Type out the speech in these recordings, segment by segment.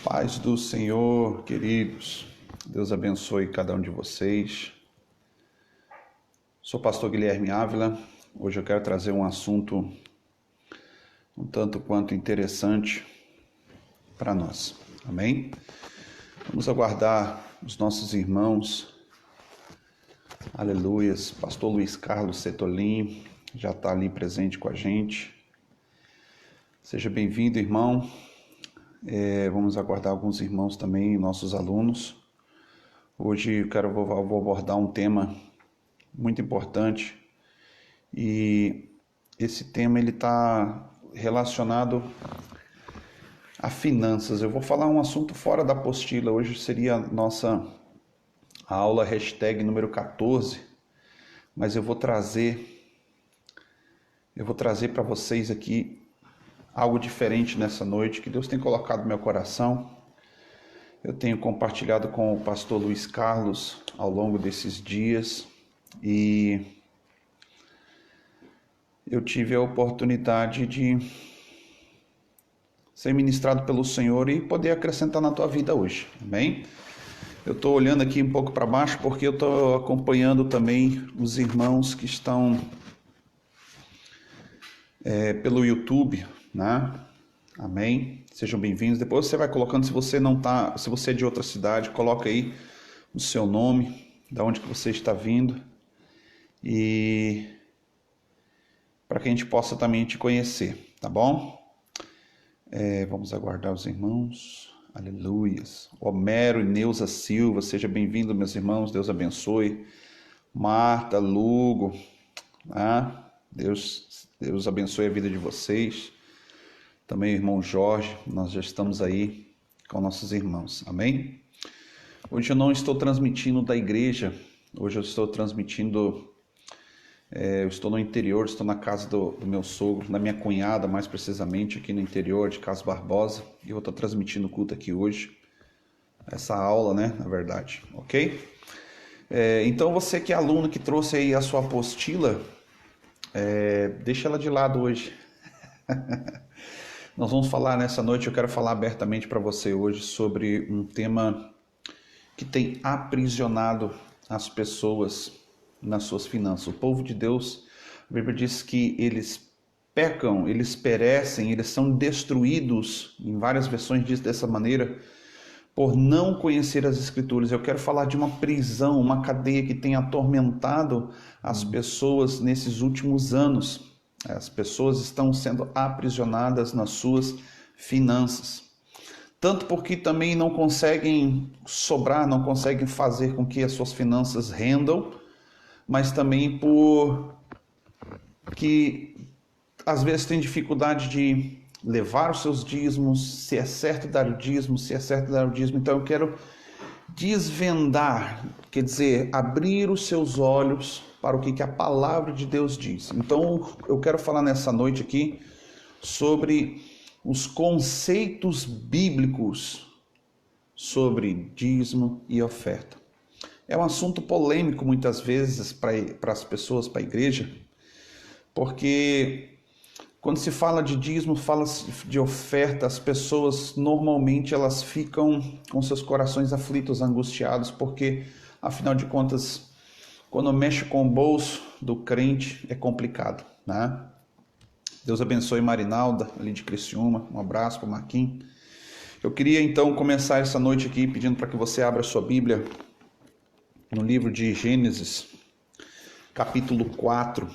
Paz do Senhor, queridos. Deus abençoe cada um de vocês. Sou o pastor Guilherme Ávila. Hoje eu quero trazer um assunto um tanto quanto interessante para nós. Amém? Vamos aguardar os nossos irmãos. Aleluias. Pastor Luiz Carlos Setolin já está ali presente com a gente. Seja bem-vindo, irmão. Vamos aguardar alguns irmãos também, nossos alunos. Hoje eu vou abordar um tema muito importante e esse tema ele está relacionado a finanças. Eu vou falar um assunto fora da apostila. Hoje seria a aula hashtag número 14, mas eu vou trazer para vocês aqui algo diferente nessa noite, que Deus tem colocado no meu coração. Eu tenho compartilhado com o pastor Luiz Carlos ao longo desses dias e eu tive a oportunidade de ser ministrado pelo Senhor e poder acrescentar na tua vida hoje, amém? Eu estou olhando aqui um pouco para baixo porque eu estou acompanhando também os irmãos que estão pelo YouTube, né? Amém? Sejam bem-vindos. Depois você vai colocando, se você é de outra cidade, coloca aí o seu nome, da onde que você está vindo, e para que a gente possa também te conhecer, tá bom? Vamos aguardar os irmãos. Aleluias. Homero e Neuza Silva, seja bem-vindo, meus irmãos. Deus abençoe. Marta, Lugo, Deus abençoe a vida de vocês. Também o irmão Jorge, nós já estamos aí com nossos irmãos, amém? Hoje eu não estou transmitindo da igreja, hoje eu estou transmitindo, eu estou no interior, estou na casa do meu sogro, da minha cunhada, mais precisamente, aqui no interior de Casa Barbosa, e eu vou estar transmitindo o culto aqui hoje, essa aula, né, na verdade, ok? Então você que é aluno, que trouxe aí a sua apostila, deixa ela de lado hoje. Nós vamos falar nessa noite, eu quero falar abertamente para você hoje sobre um tema que tem aprisionado as pessoas nas suas finanças. O povo de Deus, a Bíblia diz que eles pecam, eles perecem, eles são destruídos, em várias versões diz dessa maneira, por não conhecer as Escrituras. Eu quero falar de uma prisão, uma cadeia que tem atormentado as pessoas nesses últimos anos. As pessoas estão sendo aprisionadas nas suas finanças. Tanto porque também não conseguem sobrar, não conseguem fazer com que as suas finanças rendam, mas também por que às vezes tem dificuldade de levar os seus dízimos, se é certo dar o dízimo, se é certo dar o dízimo. Então eu quero desvendar, quer dizer, abrir os seus olhos para o que a palavra de Deus diz. Então eu quero falar nessa noite aqui sobre os conceitos bíblicos sobre dízimo e oferta. É um assunto polêmico muitas vezes para as pessoas, para a igreja, porque quando se fala de dízimo, fala-se de oferta, as pessoas normalmente elas ficam com seus corações aflitos, angustiados, porque afinal de contas, quando mexe com o bolso do crente é complicado, né? Deus abençoe Marinalda, ali de Criciúma, um abraço para o Marquinhos. Eu queria então começar essa noite aqui pedindo para que você abra sua Bíblia no livro de Gênesis, capítulo 4.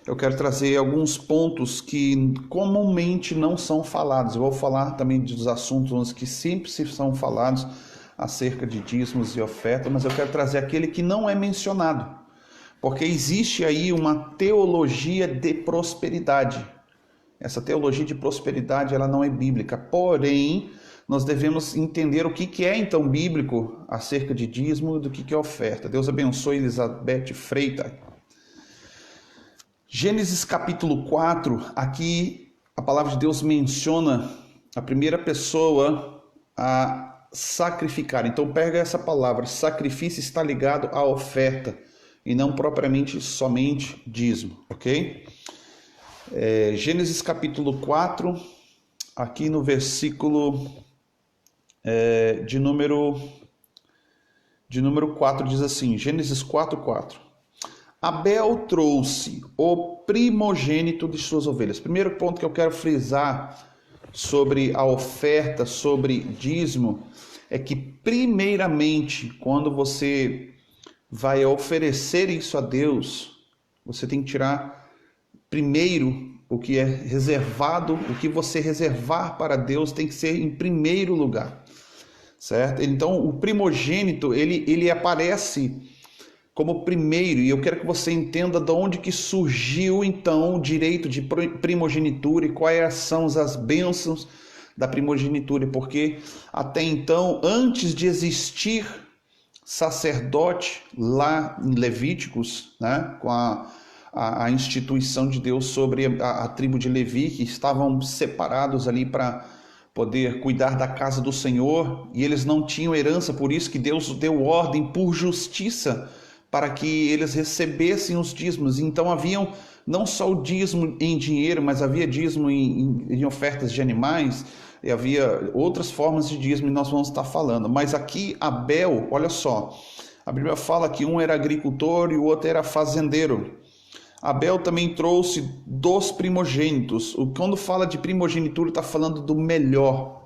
Eu quero trazer alguns pontos que comumente não são falados. Eu vou falar também dos assuntos que sempre se são falados acerca de dízimos e ofertas, mas eu quero trazer aquele que não é mencionado, porque existe aí uma teologia de prosperidade. Essa teologia de prosperidade ela não é bíblica, porém nós devemos entender o que é então bíblico acerca de dízimo e do que é oferta. Deus abençoe Elizabeth Freitas. Gênesis capítulo 4, aqui a palavra de Deus menciona a primeira pessoa a sacrificar. Então pega essa palavra, sacrifício está ligado à oferta e não propriamente somente dízimo, ok? Gênesis capítulo 4, aqui no versículo de número 4, diz assim, Gênesis 4:4. Abel trouxe o primogênito de suas ovelhas. Primeiro ponto que eu quero frisar sobre a oferta, sobre dízimo, é que primeiramente, quando você vai oferecer isso a Deus, você tem que tirar primeiro o que é reservado, o que você reservar para Deus tem que ser em primeiro lugar, certo? Então, o primogênito, ele aparece como primeiro, e eu quero que você entenda de onde que surgiu então o direito de primogenitura e quais são as bênçãos da primogenitura, porque até então, antes de existir sacerdote lá em Levíticos, né, com a instituição de Deus sobre a tribo de Levi, que estavam separados ali para poder cuidar da casa do Senhor, e eles não tinham herança, por isso que Deus deu ordem por justiça para que eles recebessem os dízimos. Então haviam não só o dízimo em dinheiro, mas havia dízimo em ofertas de animais, e havia outras formas de dízimo, e nós vamos estar falando. Mas aqui Abel, olha só, a Bíblia fala que um era agricultor e o outro era fazendeiro. Abel também trouxe dos primogênitos. Quando fala de primogenitura, está falando do melhor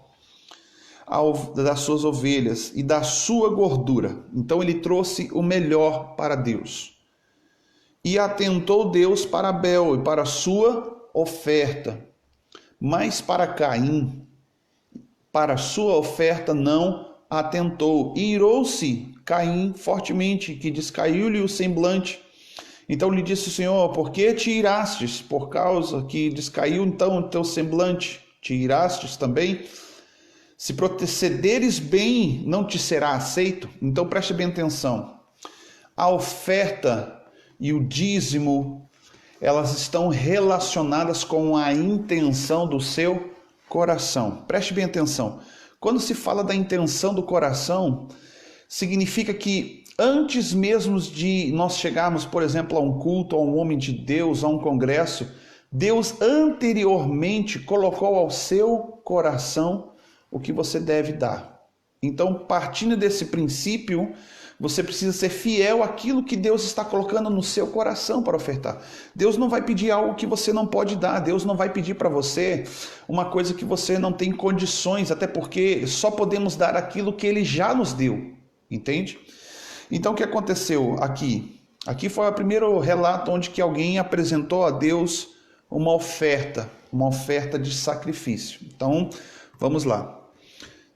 das suas ovelhas e da sua gordura. Então ele trouxe o melhor para Deus. E atentou Deus para Abel e para a sua oferta. Mas para Caim, para a sua oferta não atentou. E irou-se Caim fortemente, que descaiu-lhe o semblante. Então lhe disse o Senhor: por que te irastes? Por causa que descaiu então o teu semblante, te irastes também? Se procederes bem, não te será aceito? Então preste bem atenção. A oferta e o dízimo, elas estão relacionadas com a intenção do seu coração. Preste bem atenção. Quando se fala da intenção do coração, significa que antes mesmo de nós chegarmos, por exemplo, a um culto, a um homem de Deus, a um congresso, Deus anteriormente colocou ao seu coração o que você deve dar. Então, partindo desse princípio, você precisa ser fiel àquilo que Deus está colocando no seu coração para ofertar. Deus não vai pedir algo que você não pode dar. Deus não vai pedir para você uma coisa que você não tem condições, até porque só podemos dar aquilo que Ele já nos deu. Entende? Então, o que aconteceu aqui? Aqui foi o primeiro relato onde que alguém apresentou a Deus uma oferta de sacrifício. Então, vamos lá.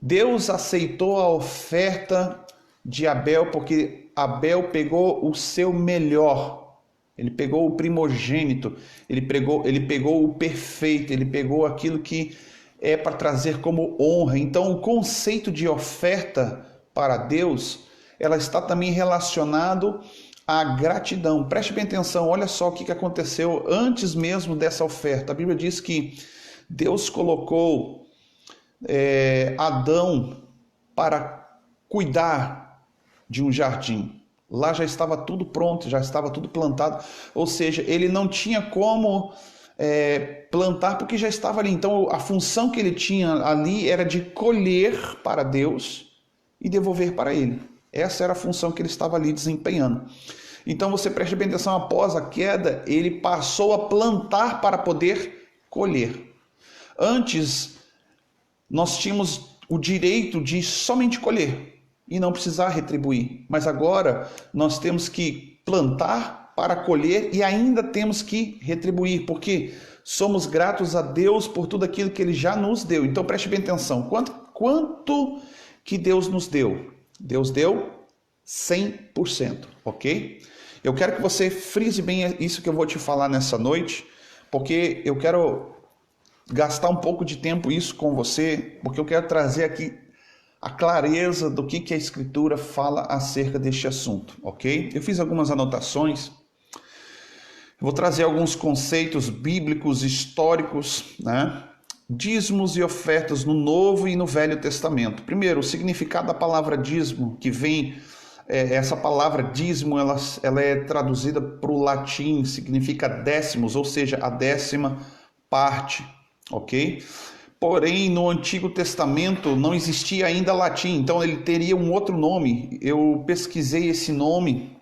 Deus aceitou a oferta de Abel porque Abel pegou o seu melhor. Ele pegou o primogênito, ele pegou o perfeito, ele pegou aquilo que é para trazer como honra. Então, o conceito de oferta para Deus, ela está também relacionado à gratidão. Preste bem atenção, olha só o que aconteceu antes mesmo dessa oferta. A Bíblia diz que Deus colocou Adão para cuidar de um jardim. Lá já estava tudo pronto, já estava tudo plantado, ou seja, ele não tinha como plantar porque já estava ali. Então a função que ele tinha ali era de colher para Deus e devolver para ele. Essa era a função que ele estava ali desempenhando. Então você preste bem atenção, após a queda, ele passou a plantar para poder colher. Antes, nós tínhamos o direito de somente colher e não precisar retribuir. Mas agora nós temos que plantar para colher e ainda temos que retribuir, porque somos gratos a Deus por tudo aquilo que Ele já nos deu. Então preste bem atenção, quanto que Deus nos deu? Deus deu 100%, ok? Eu quero que você frise bem isso que eu vou te falar nessa noite, porque eu quero gastar um pouco de tempo isso com você, porque eu quero trazer aqui a clareza do que a Escritura fala acerca deste assunto, ok? Eu fiz algumas anotações, eu vou trazer alguns conceitos bíblicos, históricos, né? Dízimos e ofertas no Novo e no Velho Testamento. Primeiro, o significado da palavra dízimo, que vem, essa palavra dízimo, ela é traduzida para o latim, significa décimos, ou seja, a décima parte. Ok? porém no Antigo Testamento não existia ainda latim, então ele teria um outro nome. Eu pesquisei esse nome.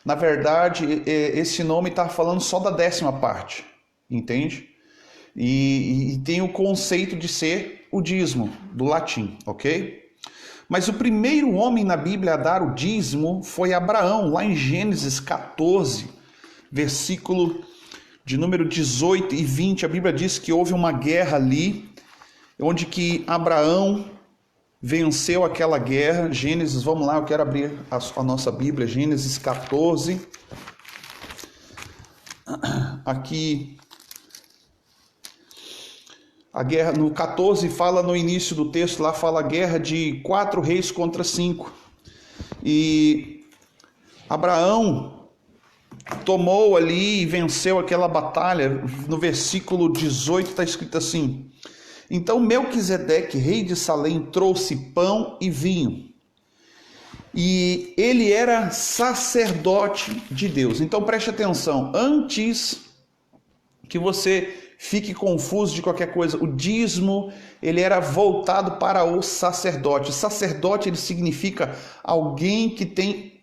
Na verdade, esse nome está falando só da 10ª parte, entende? E tem o conceito de ser o dízimo, do latim, ok? Mas o primeiro homem na Bíblia a dar o dízimo foi Abraão, lá em Gênesis 14, versículo de número 18 e 20. A Bíblia diz que houve uma guerra ali, onde que Abraão venceu aquela guerra. Gênesis, vamos lá, eu quero abrir a nossa Bíblia, Gênesis 14. Aqui, a guerra, no 14 fala no início do texto, lá fala a guerra de 4 reis contra 5. E Abraão tomou ali e venceu aquela batalha. No versículo 18 está escrito assim: então Melquisedeque, rei de Salém, trouxe pão e vinho. E ele era sacerdote de Deus. Então preste atenção, antes que você fique confuso de qualquer coisa, o dízimo, ele era voltado para o sacerdote. Sacerdote, ele significa alguém que tem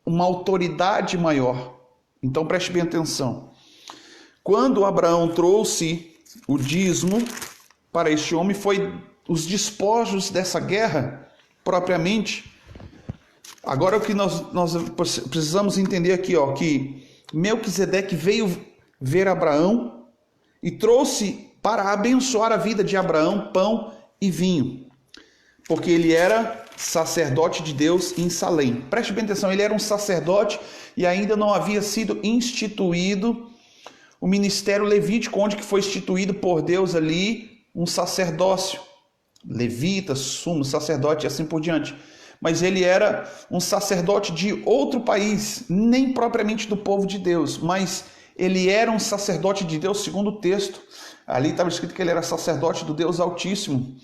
uma autoridade maior. Então preste bem atenção. Quando Abraão trouxe o dízimo para este homem, foi os despojos dessa guerra propriamente. Agora o que nós precisamos entender aqui, ó, que Melquisedeque veio ver Abraão e trouxe para abençoar a vida de Abraão pão e vinho, porque ele era sacerdote de Deus em Salém. Preste bem atenção, ele era um sacerdote e ainda não havia sido instituído o ministério levítico, onde que foi instituído por Deus ali um sacerdócio, levita, sumo sacerdote e assim por diante. Mas ele era um sacerdote de outro país, nem propriamente do povo de Deus, mas ele era um sacerdote de Deus segundo o texto. Ali estava escrito que ele era sacerdote do Deus Altíssimo,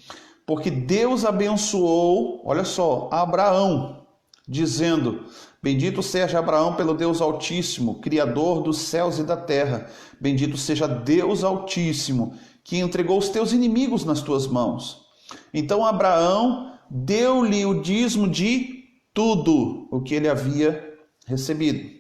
porque Deus abençoou, olha só, Abraão, dizendo: bendito seja Abraão pelo Deus Altíssimo, Criador dos céus e da terra. Bendito seja Deus Altíssimo, que entregou os teus inimigos nas tuas mãos. Então Abraão deu-lhe o dízimo de tudo o que ele havia recebido.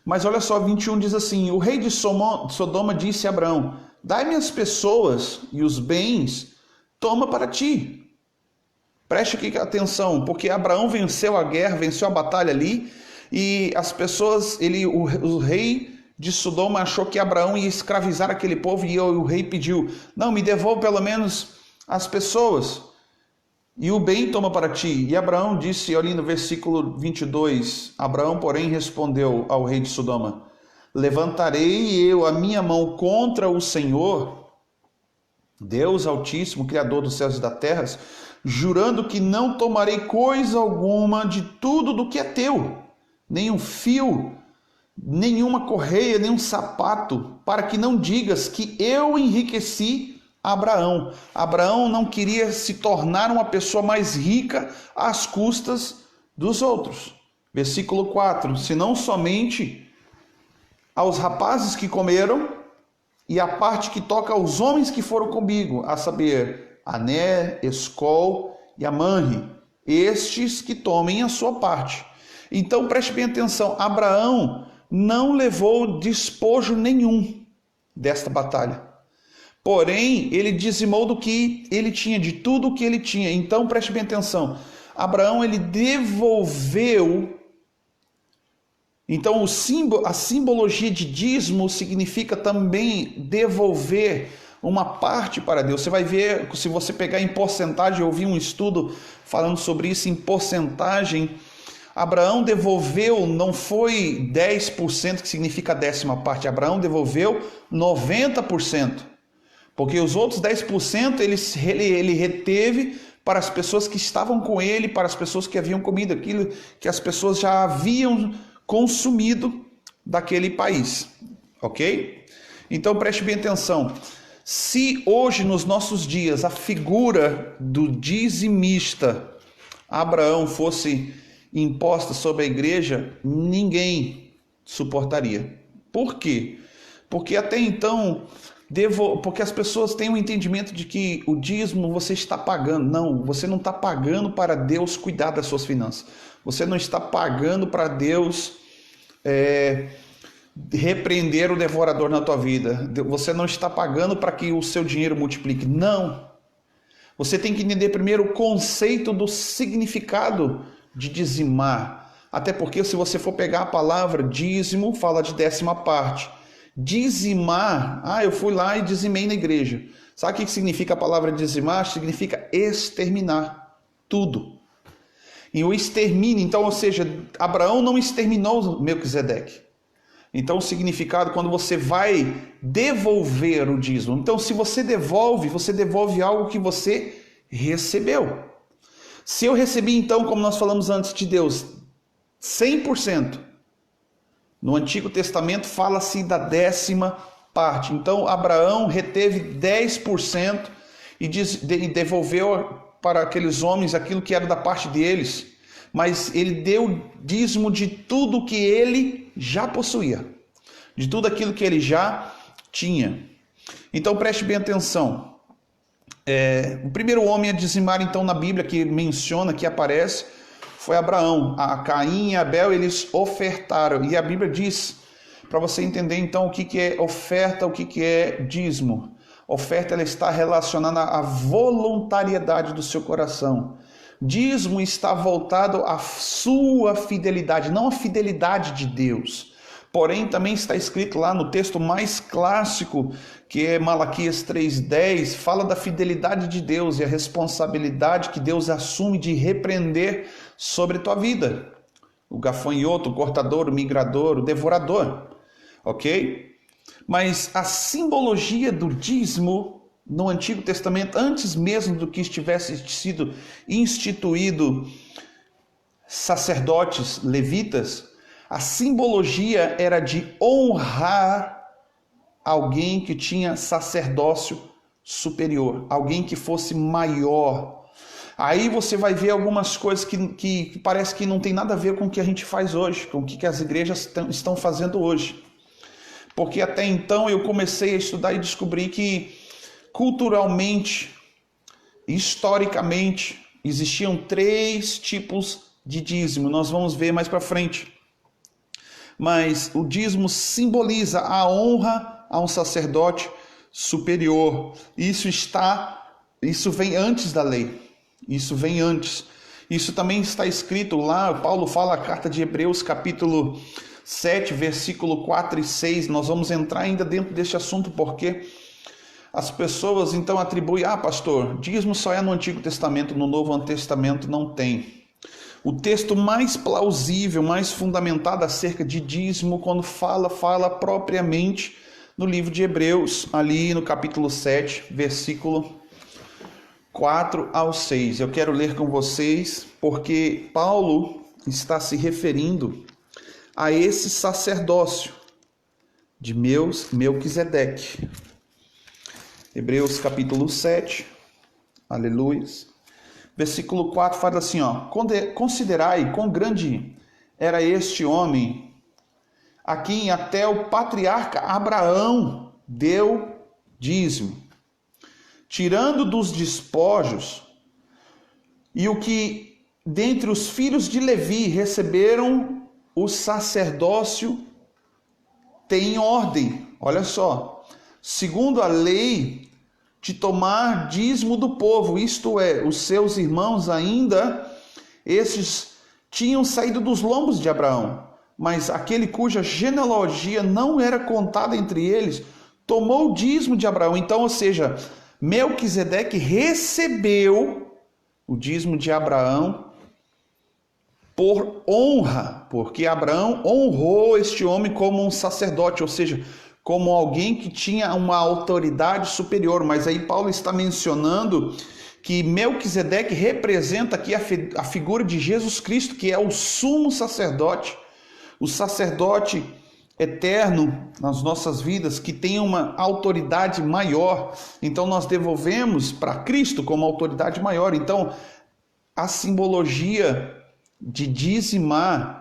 Mas olha só, 21 diz assim: o rei de Sodoma disse a Abraão: dai-me as pessoas e os bens, toma para ti. Preste aqui atenção, porque Abraão venceu a guerra, venceu a batalha ali, e as pessoas, o rei de Sodoma achou que Abraão ia escravizar aquele povo, e o rei pediu: não, me devolva pelo menos as pessoas, e o bem toma para ti. E Abraão disse, ali no versículo 22, Abraão, porém, respondeu ao rei de Sodoma: levantarei eu a minha mão contra o Senhor, Deus Altíssimo, Criador dos céus e da terra, jurando que não tomarei coisa alguma de tudo do que é teu, nem um fio, nenhuma correia, nem um sapato, para que não digas que eu enriqueci Abraão. Abraão não queria se tornar uma pessoa mais rica às custas dos outros. Versículo 4: senão somente aos rapazes que comeram, e a parte que toca aos homens que foram comigo, a saber, Ané, Escol e Amanre, estes que tomem a sua parte. Então preste bem atenção, Abraão não levou despojo nenhum desta batalha. Porém, ele dizimou do que ele tinha, de tudo o que ele tinha. Então, preste bem atenção. Abraão, ele devolveu. Então, a simbologia de dízimo significa também devolver uma parte para Deus. Você vai ver, se você pegar em porcentagem, eu vi um estudo falando sobre isso em porcentagem. Abraão devolveu, não foi 10%, que significa a 10ª parte. Abraão devolveu 90%. Porque os outros 10% ele reteve para as pessoas que estavam com ele, para as pessoas que haviam comido aquilo que as pessoas já haviam consumido daquele país, ok? Então preste bem atenção. Se hoje, nos nossos dias, a figura do dizimista Abraão fosse imposta sobre a igreja, ninguém suportaria. Por quê? Porque até então porque as pessoas têm um entendimento de que o dízimo você está pagando. Não, você não está pagando para Deus cuidar das suas finanças. Você não está pagando para Deus repreender o devorador na tua vida. Você não está pagando para que o seu dinheiro multiplique. Não. Você tem que entender primeiro o conceito do significado de dizimar. Até porque se você for pegar a palavra dízimo, fala de 10ª parte. Dizimar, eu fui lá e dizimei na igreja. Sabe o que significa a palavra dizimar? Significa exterminar tudo. E o extermínio, então, ou seja, Abraão não exterminou Melquisedeque. Então, o significado, quando você vai devolver o dízimo. Então, se você devolve algo que você recebeu. Se eu recebi, então, como nós falamos antes de Deus, 100%. No Antigo Testamento fala-se da 10ª parte. Então, Abraão reteve 10% e devolveu para aqueles homens aquilo que era da parte deles. Mas ele deu dízimo de tudo que ele já possuía, de tudo aquilo que ele já tinha. Então preste bem atenção. O primeiro homem a dizimar então na Bíblia que menciona, que aparece, foi Abraão. A Caim e Abel eles ofertaram. E a Bíblia diz, para você entender então o que é oferta, o que é dízimo. Oferta ela está relacionada à voluntariedade do seu coração. Dízimo está voltado à sua fidelidade, não à fidelidade de Deus. Porém, também está escrito lá no texto mais clássico, que é Malaquias 3,10, fala da fidelidade de Deus e a responsabilidade que Deus assume de repreender sobre tua vida. O gafanhoto, o cortador, o migrador, o devorador. Ok? Mas a simbologia do dízimo no Antigo Testamento, antes mesmo do que estivesse sido instituído sacerdotes levitas, a simbologia era de honrar alguém que tinha sacerdócio superior, alguém que fosse maior. Aí você vai ver algumas coisas que parece que não tem nada a ver com o que a gente faz hoje, com o que as igrejas estão fazendo hoje. Porque até então eu comecei a estudar e descobri que culturalmente, historicamente, existiam 3 tipos de dízimo. Nós vamos ver mais para frente. Mas o dízimo simboliza a honra a um sacerdote superior. Isso vem antes da lei. Isso vem antes. Isso também está escrito lá, Paulo fala, a carta de Hebreus, capítulo 7, versículo 4 e 6. Nós vamos entrar ainda dentro deste assunto, porque as pessoas então atribuem, pastor, dízimo só é no Antigo Testamento, no Novo Testamento não tem. O texto mais plausível, mais fundamentado acerca de dízimo, quando fala propriamente no livro de Hebreus, ali no capítulo 7, versículo 4 ao 6. Eu quero ler com vocês, porque Paulo está se referindo a esse sacerdócio de Melquisedeque. Hebreus capítulo 7, aleluia. Versículo 4 fala assim, considerai quão grande era este homem, a quem até o patriarca Abraão deu dízimo, tirando dos despojos, e o que dentre os filhos de Levi receberam o sacerdócio tem ordem, olha só, segundo a lei de tomar dízimo do povo, isto é, os seus irmãos ainda, esses tinham saído dos lombos de Abraão, mas aquele cuja genealogia não era contada entre eles, tomou o dízimo de Abraão. Então, ou seja, Melquisedeque recebeu o dízimo de Abraão por honra, porque Abraão honrou este homem como um sacerdote, ou seja, como alguém que tinha uma autoridade superior. Mas aí Paulo está mencionando que Melquisedeque representa aqui a figura de Jesus Cristo, que é o sumo sacerdote, o sacerdote eterno nas nossas vidas, que tem uma autoridade maior. Então nós devolvemos para Cristo como autoridade maior. Então a simbologia de dizimar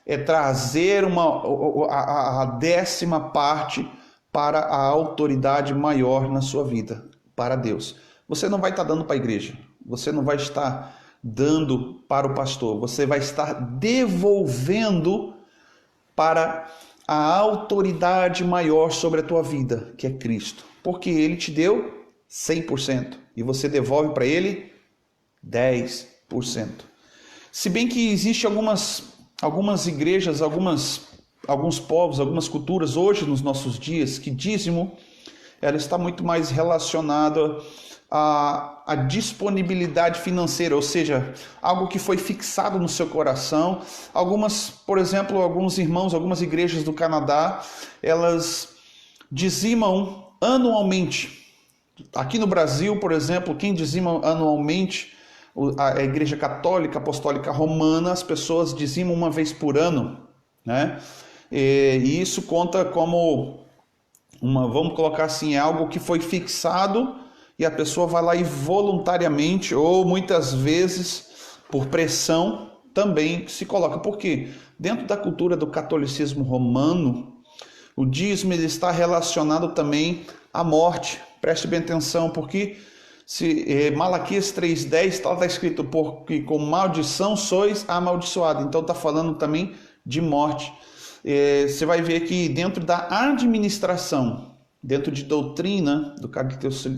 é trazer a 10ª parte para a autoridade maior na sua vida, para Deus. Você não vai estar dando para a igreja, você não vai estar dando para o pastor, você vai estar devolvendo para a autoridade maior sobre a tua vida, que é Cristo. Porque Ele te deu 100% e você devolve para Ele 10%. Se bem que existe algumas igrejas, alguns povos, algumas culturas hoje nos nossos dias que dízimo ela está muito mais relacionada à disponibilidade financeira, ou seja, algo que foi fixado no seu coração. Por exemplo, alguns irmãos, algumas igrejas do Canadá, elas dizimam anualmente. Aqui no Brasil, por exemplo, quem dizima anualmente, a Igreja Católica Apostólica Romana, as pessoas dizimam uma vez por ano, né? E isso conta como vamos colocar assim, é algo que foi fixado e a pessoa vai lá e voluntariamente, ou muitas vezes por pressão, também se coloca. Por quê? Dentro da cultura do catolicismo romano, o dízimo está relacionado também à morte. Preste bem atenção, porque Malaquias 3,10 está escrito, porque com maldição sois amaldiçoados. Então está falando também de morte. Você vai ver que dentro da administração, dentro de doutrina do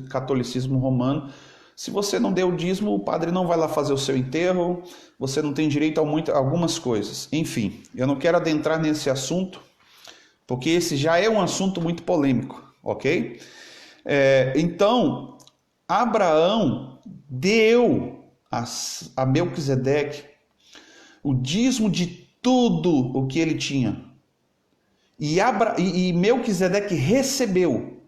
catolicismo romano, se você não deu o dízimo, o padre não vai lá fazer o seu enterro, você não tem direito a algumas coisas. Enfim, eu não quero adentrar nesse assunto, porque esse já é um assunto muito polêmico, ok? Então, Abraão deu a Melquisedeque o dízimo de tudo o que ele tinha. E Melquisedeque recebeu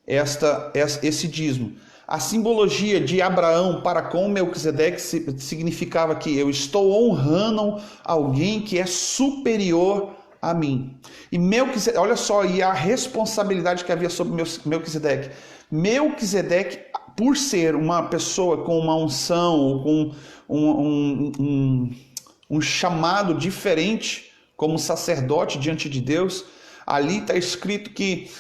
esse dízimo. A simbologia de Abraão para com Melquisedeque significava que eu estou honrando alguém que é superior a mim. E Melquisedeque, olha só, e a responsabilidade que havia sobre Melquisedeque. Melquisedeque, por ser uma pessoa com uma unção, ou com um chamado diferente, como sacerdote diante de Deus, ali está escrito que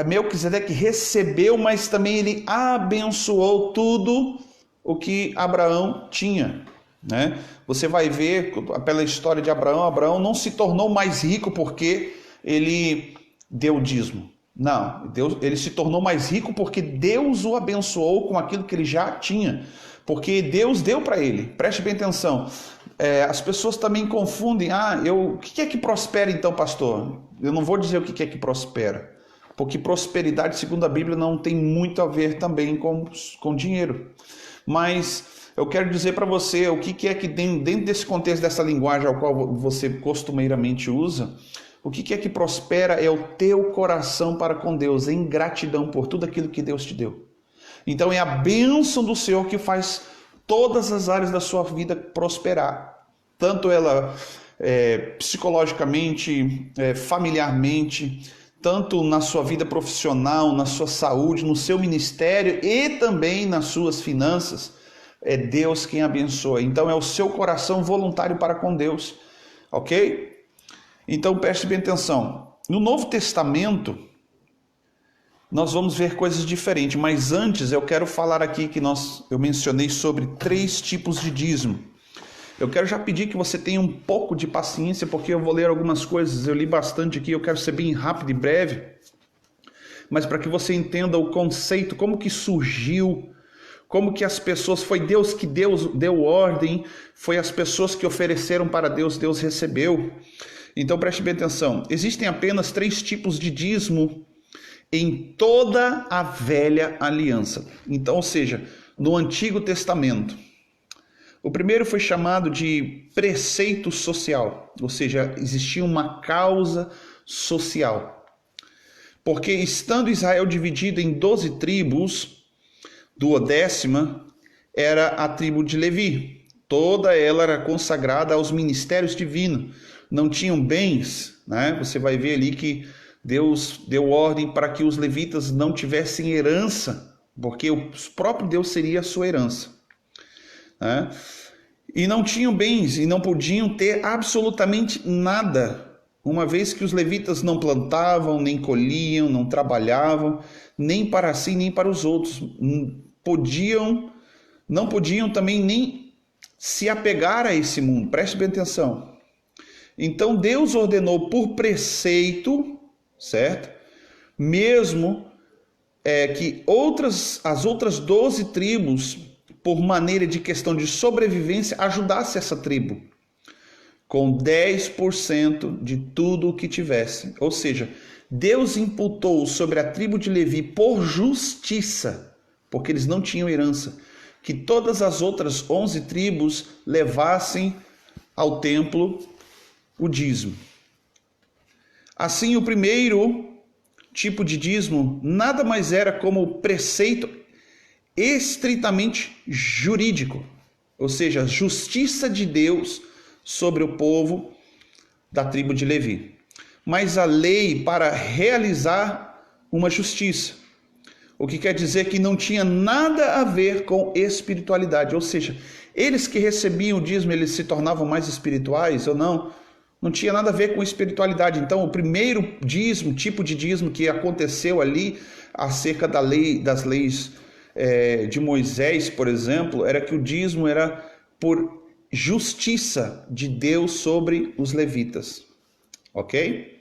Melquisedeque recebeu, mas também ele abençoou tudo o que Abraão tinha, né? Você vai ver pela história de Abraão não se tornou mais rico porque ele deu dízimo. Não, ele se tornou mais rico porque Deus o abençoou com aquilo que ele já tinha, porque Deus deu para ele. Preste bem atenção. As pessoas também confundem. O que é que prospera então, pastor? Eu não vou dizer o que é que prospera, porque prosperidade, segundo a Bíblia, não tem muito a ver também com dinheiro. Mas eu quero dizer para você o que é que dentro desse contexto, dessa linguagem ao qual você costumeiramente usa, o que é que prospera é o teu coração para com Deus, em gratidão por tudo aquilo que Deus te deu. Então é a bênção do Senhor que faz todas as áreas da sua vida prosperar, tanto ela psicologicamente, familiarmente, tanto na sua vida profissional, na sua saúde, no seu ministério e também nas suas finanças. É Deus quem abençoa. Então é o seu coração voluntário para com Deus, ok? Então preste bem atenção. No Novo Testamento, nós vamos ver coisas diferentes, mas antes eu quero falar aqui que eu mencionei sobre 3 tipos de dízimo. Eu quero já pedir que você tenha um pouco de paciência, porque eu vou ler algumas coisas, eu li bastante aqui, eu quero ser bem rápido e breve, mas para que você entenda o conceito, como que surgiu, como que as pessoas, foi Deus que deu ordem, foi as pessoas que ofereceram para Deus, Deus recebeu. Então preste bem atenção, existem apenas 3 tipos de dízimo em toda a velha aliança. Então, ou seja, no Antigo Testamento. O primeiro foi chamado de preceito social, ou seja, existia uma causa social. Porque estando Israel dividido em 12 tribos, 12ª era a tribo de Levi. Toda ela era consagrada aos ministérios divinos. Não tinham bens, né? Você vai ver ali que Deus deu ordem para que os levitas não tivessem herança, porque o próprio Deus seria a sua herança, né? E não tinham bens e não podiam ter absolutamente nada, uma vez que os levitas não plantavam, nem colhiam, não trabalhavam, nem para si, nem para os outros. Não podiam também nem se apegar a esse mundo. Preste bem atenção. Então Deus ordenou por preceito, certo? Mesmo que as outras 12 tribos, por maneira de questão de sobrevivência, ajudasse essa tribo com 10% de tudo o que tivesse. Ou seja, Deus imputou sobre a tribo de Levi por justiça, porque eles não tinham herança, que todas as outras 11 tribos levassem ao templo o dízimo. Assim, o primeiro tipo de dízimo nada mais era como preceito estritamente jurídico, ou seja, a justiça de Deus sobre o povo da tribo de Levi. Mas a lei para realizar uma justiça, o que quer dizer que não tinha nada a ver com espiritualidade, ou seja, eles que recebiam o dízimo, eles se tornavam mais espirituais ou não? Não tinha nada a ver com espiritualidade. Então, o primeiro dízimo, tipo de dízimo que aconteceu ali, acerca das leis de Moisés, por exemplo, era que o dízimo era por justiça de Deus sobre os levitas, ok?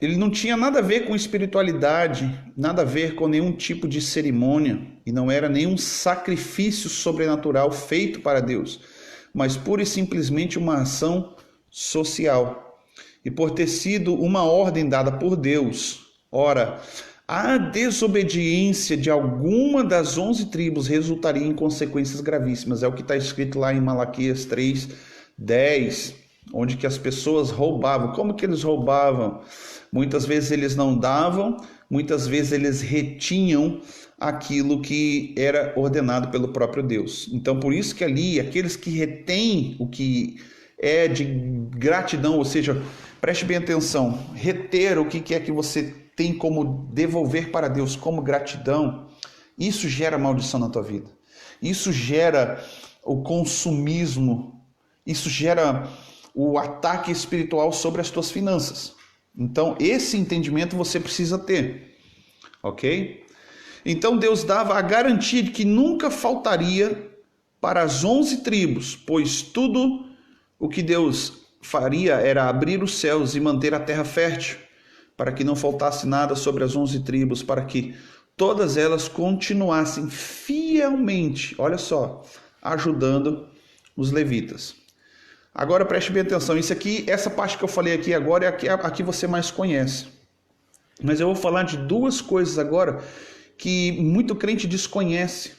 Ele não tinha nada a ver com espiritualidade, nada a ver com nenhum tipo de cerimônia, e não era nenhum sacrifício sobrenatural feito para Deus, mas pura e simplesmente uma ação social. E por ter sido uma ordem dada por Deus, ora, a desobediência de alguma das 11 tribos resultaria em consequências gravíssimas. É o que está escrito lá em Malaquias 3:10, onde que as pessoas roubavam. Como que eles roubavam? Muitas vezes eles não davam, muitas vezes eles retinham aquilo que era ordenado pelo próprio Deus. Então, por isso que ali, aqueles que retêm o que é de gratidão, ou seja, preste bem atenção, reter o que é que você tem como devolver para Deus como gratidão, isso gera maldição na tua vida. Isso gera o consumismo, isso gera o ataque espiritual sobre as tuas finanças. Então, esse entendimento você precisa ter, ok? Então, Deus dava a garantia de que nunca faltaria para as 11 tribos, pois tudo o que Deus faria era abrir os céus e manter a terra fértil, para que não faltasse nada sobre as 11 tribos, para que todas elas continuassem fielmente, olha só, ajudando os levitas. Agora preste bem atenção, essa parte que eu falei aqui agora é a que você mais conhece. Mas eu vou falar de duas coisas agora que muito crente desconhece.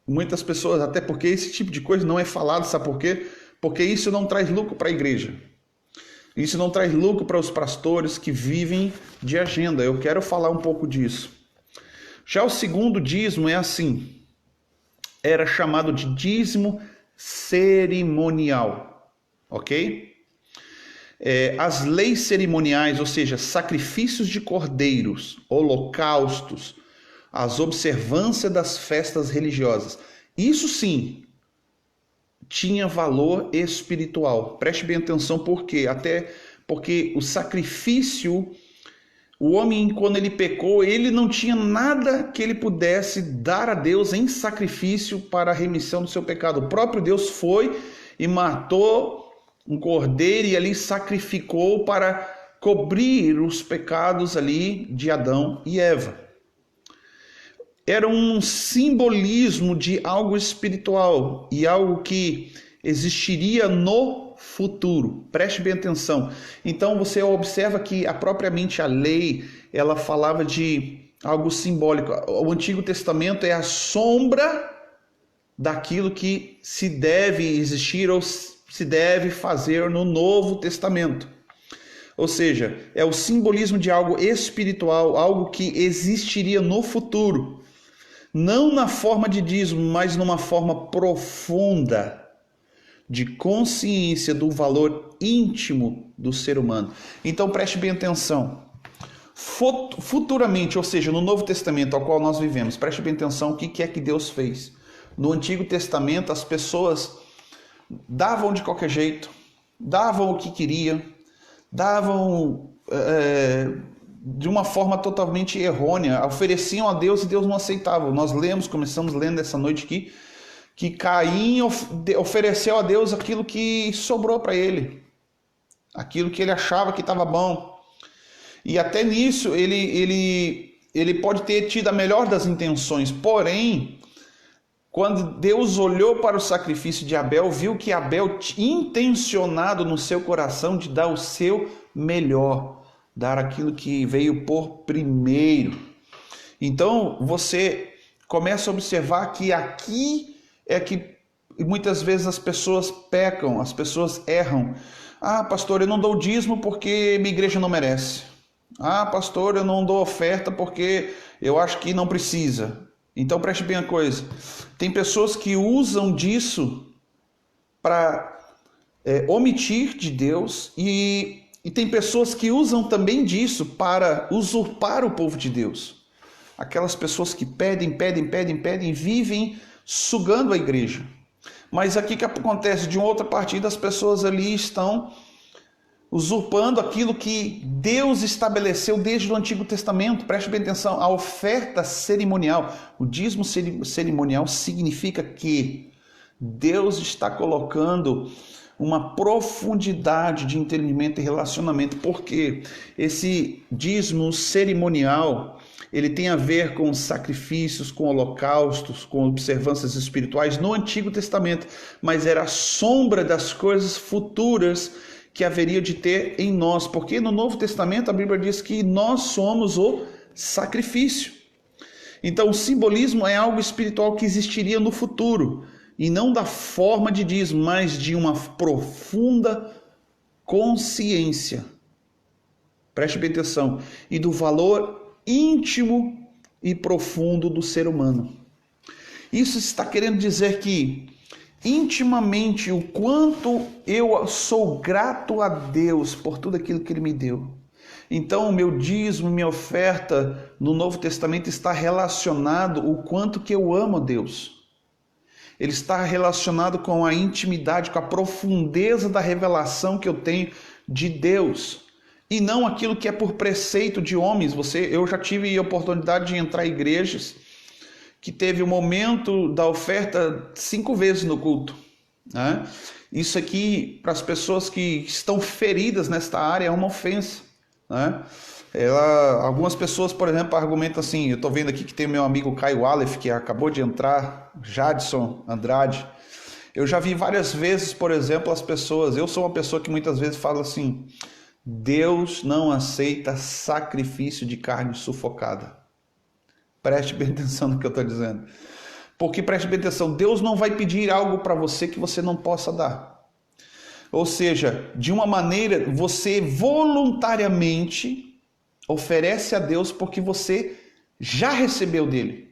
Muitas pessoas, até porque esse tipo de coisa não é falado, sabe por quê? Porque isso não traz lucro para a igreja. Isso não traz lucro para os pastores que vivem de agenda. Eu quero falar um pouco disso. Já o segundo dízimo é assim. Era chamado de dízimo cerimonial. Ok? As leis cerimoniais, ou seja, sacrifícios de cordeiros, holocaustos, as observâncias das festas religiosas. Isso sim tinha valor espiritual. Preste bem atenção, por quê? Até porque o sacrifício, o homem, quando ele pecou, ele não tinha nada que ele pudesse dar a Deus em sacrifício para a remissão do seu pecado. O próprio Deus foi e matou um cordeiro e ali sacrificou para cobrir os pecados ali de Adão e Eva. Era um simbolismo de algo espiritual e algo que existiria no futuro. Preste bem atenção. Então você observa que propriamente a lei, ela falava de algo simbólico. O Antigo Testamento é a sombra daquilo que se deve existir ou se deve fazer no Novo Testamento. Ou seja, é o simbolismo de algo espiritual, algo que existiria no futuro. Não na forma de dízimo, mas numa forma profunda de consciência do valor íntimo do ser humano. Então preste bem atenção. Futuramente, ou seja, no Novo Testamento ao qual nós vivemos, preste bem atenção o que é que Deus fez. No Antigo Testamento as pessoas davam de qualquer jeito, davam o que queriam, davam de uma forma totalmente errônea, ofereciam a Deus e Deus não aceitava. Nós começamos lendo essa noite aqui, que Caim ofereceu a Deus aquilo que sobrou para ele, aquilo que ele achava que estava bom. E até nisso ele pode ter tido a melhor das intenções, porém, quando Deus olhou para o sacrifício de Abel, viu que Abel tinha intencionado no seu coração de dar o seu melhor, dar aquilo que veio por primeiro. Então você começa a observar que aqui é que muitas vezes as pessoas pecam, as pessoas erram. Ah, pastor, eu não dou dízimo porque minha igreja não merece. Ah, pastor, eu não dou oferta porque eu acho que não precisa. Então preste bem a coisa. Tem pessoas que usam disso para omitir de Deus e tem pessoas que usam também disso para usurpar o povo de Deus. Aquelas pessoas que pedem, vivem sugando a igreja. Mas aqui que acontece, de uma outra partida, as pessoas ali estão usurpando aquilo que Deus estabeleceu desde o Antigo Testamento. Preste bem atenção, a oferta cerimonial, o dízimo cerimonial significa que Deus está colocando uma profundidade de entendimento e relacionamento, porque esse dízimo cerimonial, ele tem a ver com sacrifícios, com holocaustos, com observâncias espirituais no Antigo Testamento, mas era a sombra das coisas futuras que haveria de ter em nós, porque no Novo Testamento a Bíblia diz que nós somos o sacrifício. Então o simbolismo é algo espiritual que existiria no futuro, e não da forma de dízimo, mas de uma profunda consciência. Preste bem atenção, e do valor íntimo e profundo do ser humano. Isso está querendo dizer que intimamente o quanto eu sou grato a Deus por tudo aquilo que Ele me deu. Então o meu dízimo, minha oferta no Novo Testamento está relacionado o quanto que eu amo a Deus. Ele está relacionado com a intimidade, com a profundeza da revelação que eu tenho de Deus. E não aquilo que é por preceito de homens. Eu já tive a oportunidade de entrar em igrejas que teve o momento da oferta 5 vezes no culto, né? Isso aqui, para as pessoas que estão feridas nesta área, é uma ofensa, né? Algumas pessoas, por exemplo, argumentam assim, eu estou vendo aqui que tem meu amigo Caio Aleph, que acabou de entrar, Jadson Andrade. Eu já vi várias vezes, por exemplo, as pessoas, eu sou uma pessoa que muitas vezes fala assim, Deus não aceita sacrifício de carne sufocada. Preste bem atenção no que eu estou dizendo. Porque preste bem atenção, Deus não vai pedir algo para você que você não possa dar. Ou seja, de uma maneira, você voluntariamente oferece a Deus porque você já recebeu dele.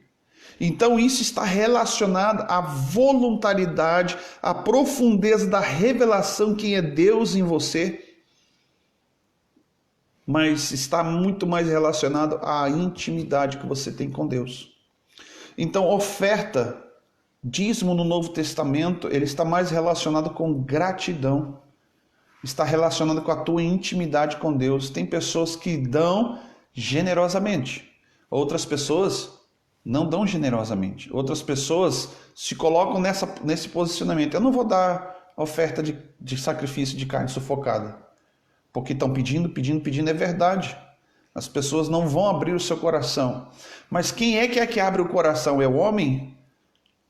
Então isso está relacionado à voluntariedade, à profundeza da revelação que é Deus em você, mas está muito mais relacionado à intimidade que você tem com Deus. Então, oferta, dízimo no Novo Testamento, ele está mais relacionado com gratidão, está relacionado com a tua intimidade com Deus. Tem pessoas que dão generosamente, outras pessoas não dão generosamente, outras pessoas se colocam nesse posicionamento. Eu não vou dar oferta de sacrifício de carne sufocada. Porque estão pedindo, é verdade. As pessoas não vão abrir o seu coração. Mas quem é que abre o coração? É o homem?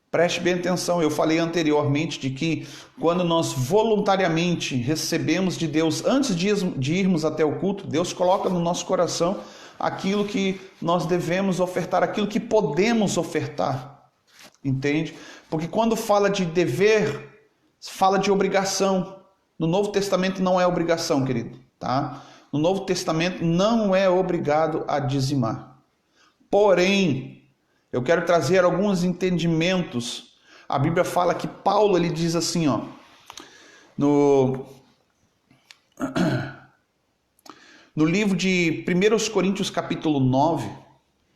Preste bem atenção, eu falei anteriormente de que quando nós voluntariamente recebemos de Deus, antes de irmos até o culto, Deus coloca no nosso coração aquilo que nós devemos ofertar, aquilo que podemos ofertar. Entende? Porque quando fala de dever, fala de obrigação. No Novo Testamento não é obrigação, querido, tá? No Novo Testamento não é obrigado a dizimar. Porém, eu quero trazer alguns entendimentos. A Bíblia fala que Paulo, ele diz assim, ó, no livro de 1 Coríntios capítulo 9,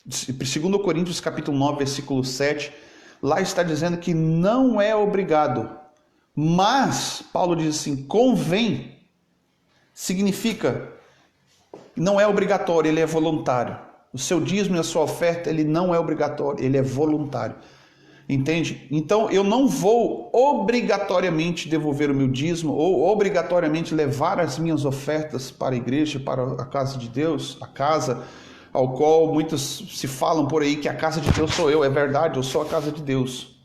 2 Coríntios capítulo 9, versículo 7, lá está dizendo que não é obrigado. Mas, Paulo diz assim, convém significa, não é obrigatório, ele é voluntário. O seu dízimo e a sua oferta, ele não é obrigatório, ele é voluntário. Entende? Então eu não vou obrigatoriamente devolver o meu dízimo ou obrigatoriamente levar as minhas ofertas para a igreja, para a casa de Deus, a casa ao qual muitos se falam por aí que a casa de Deus sou eu. É verdade, eu sou a casa de Deus.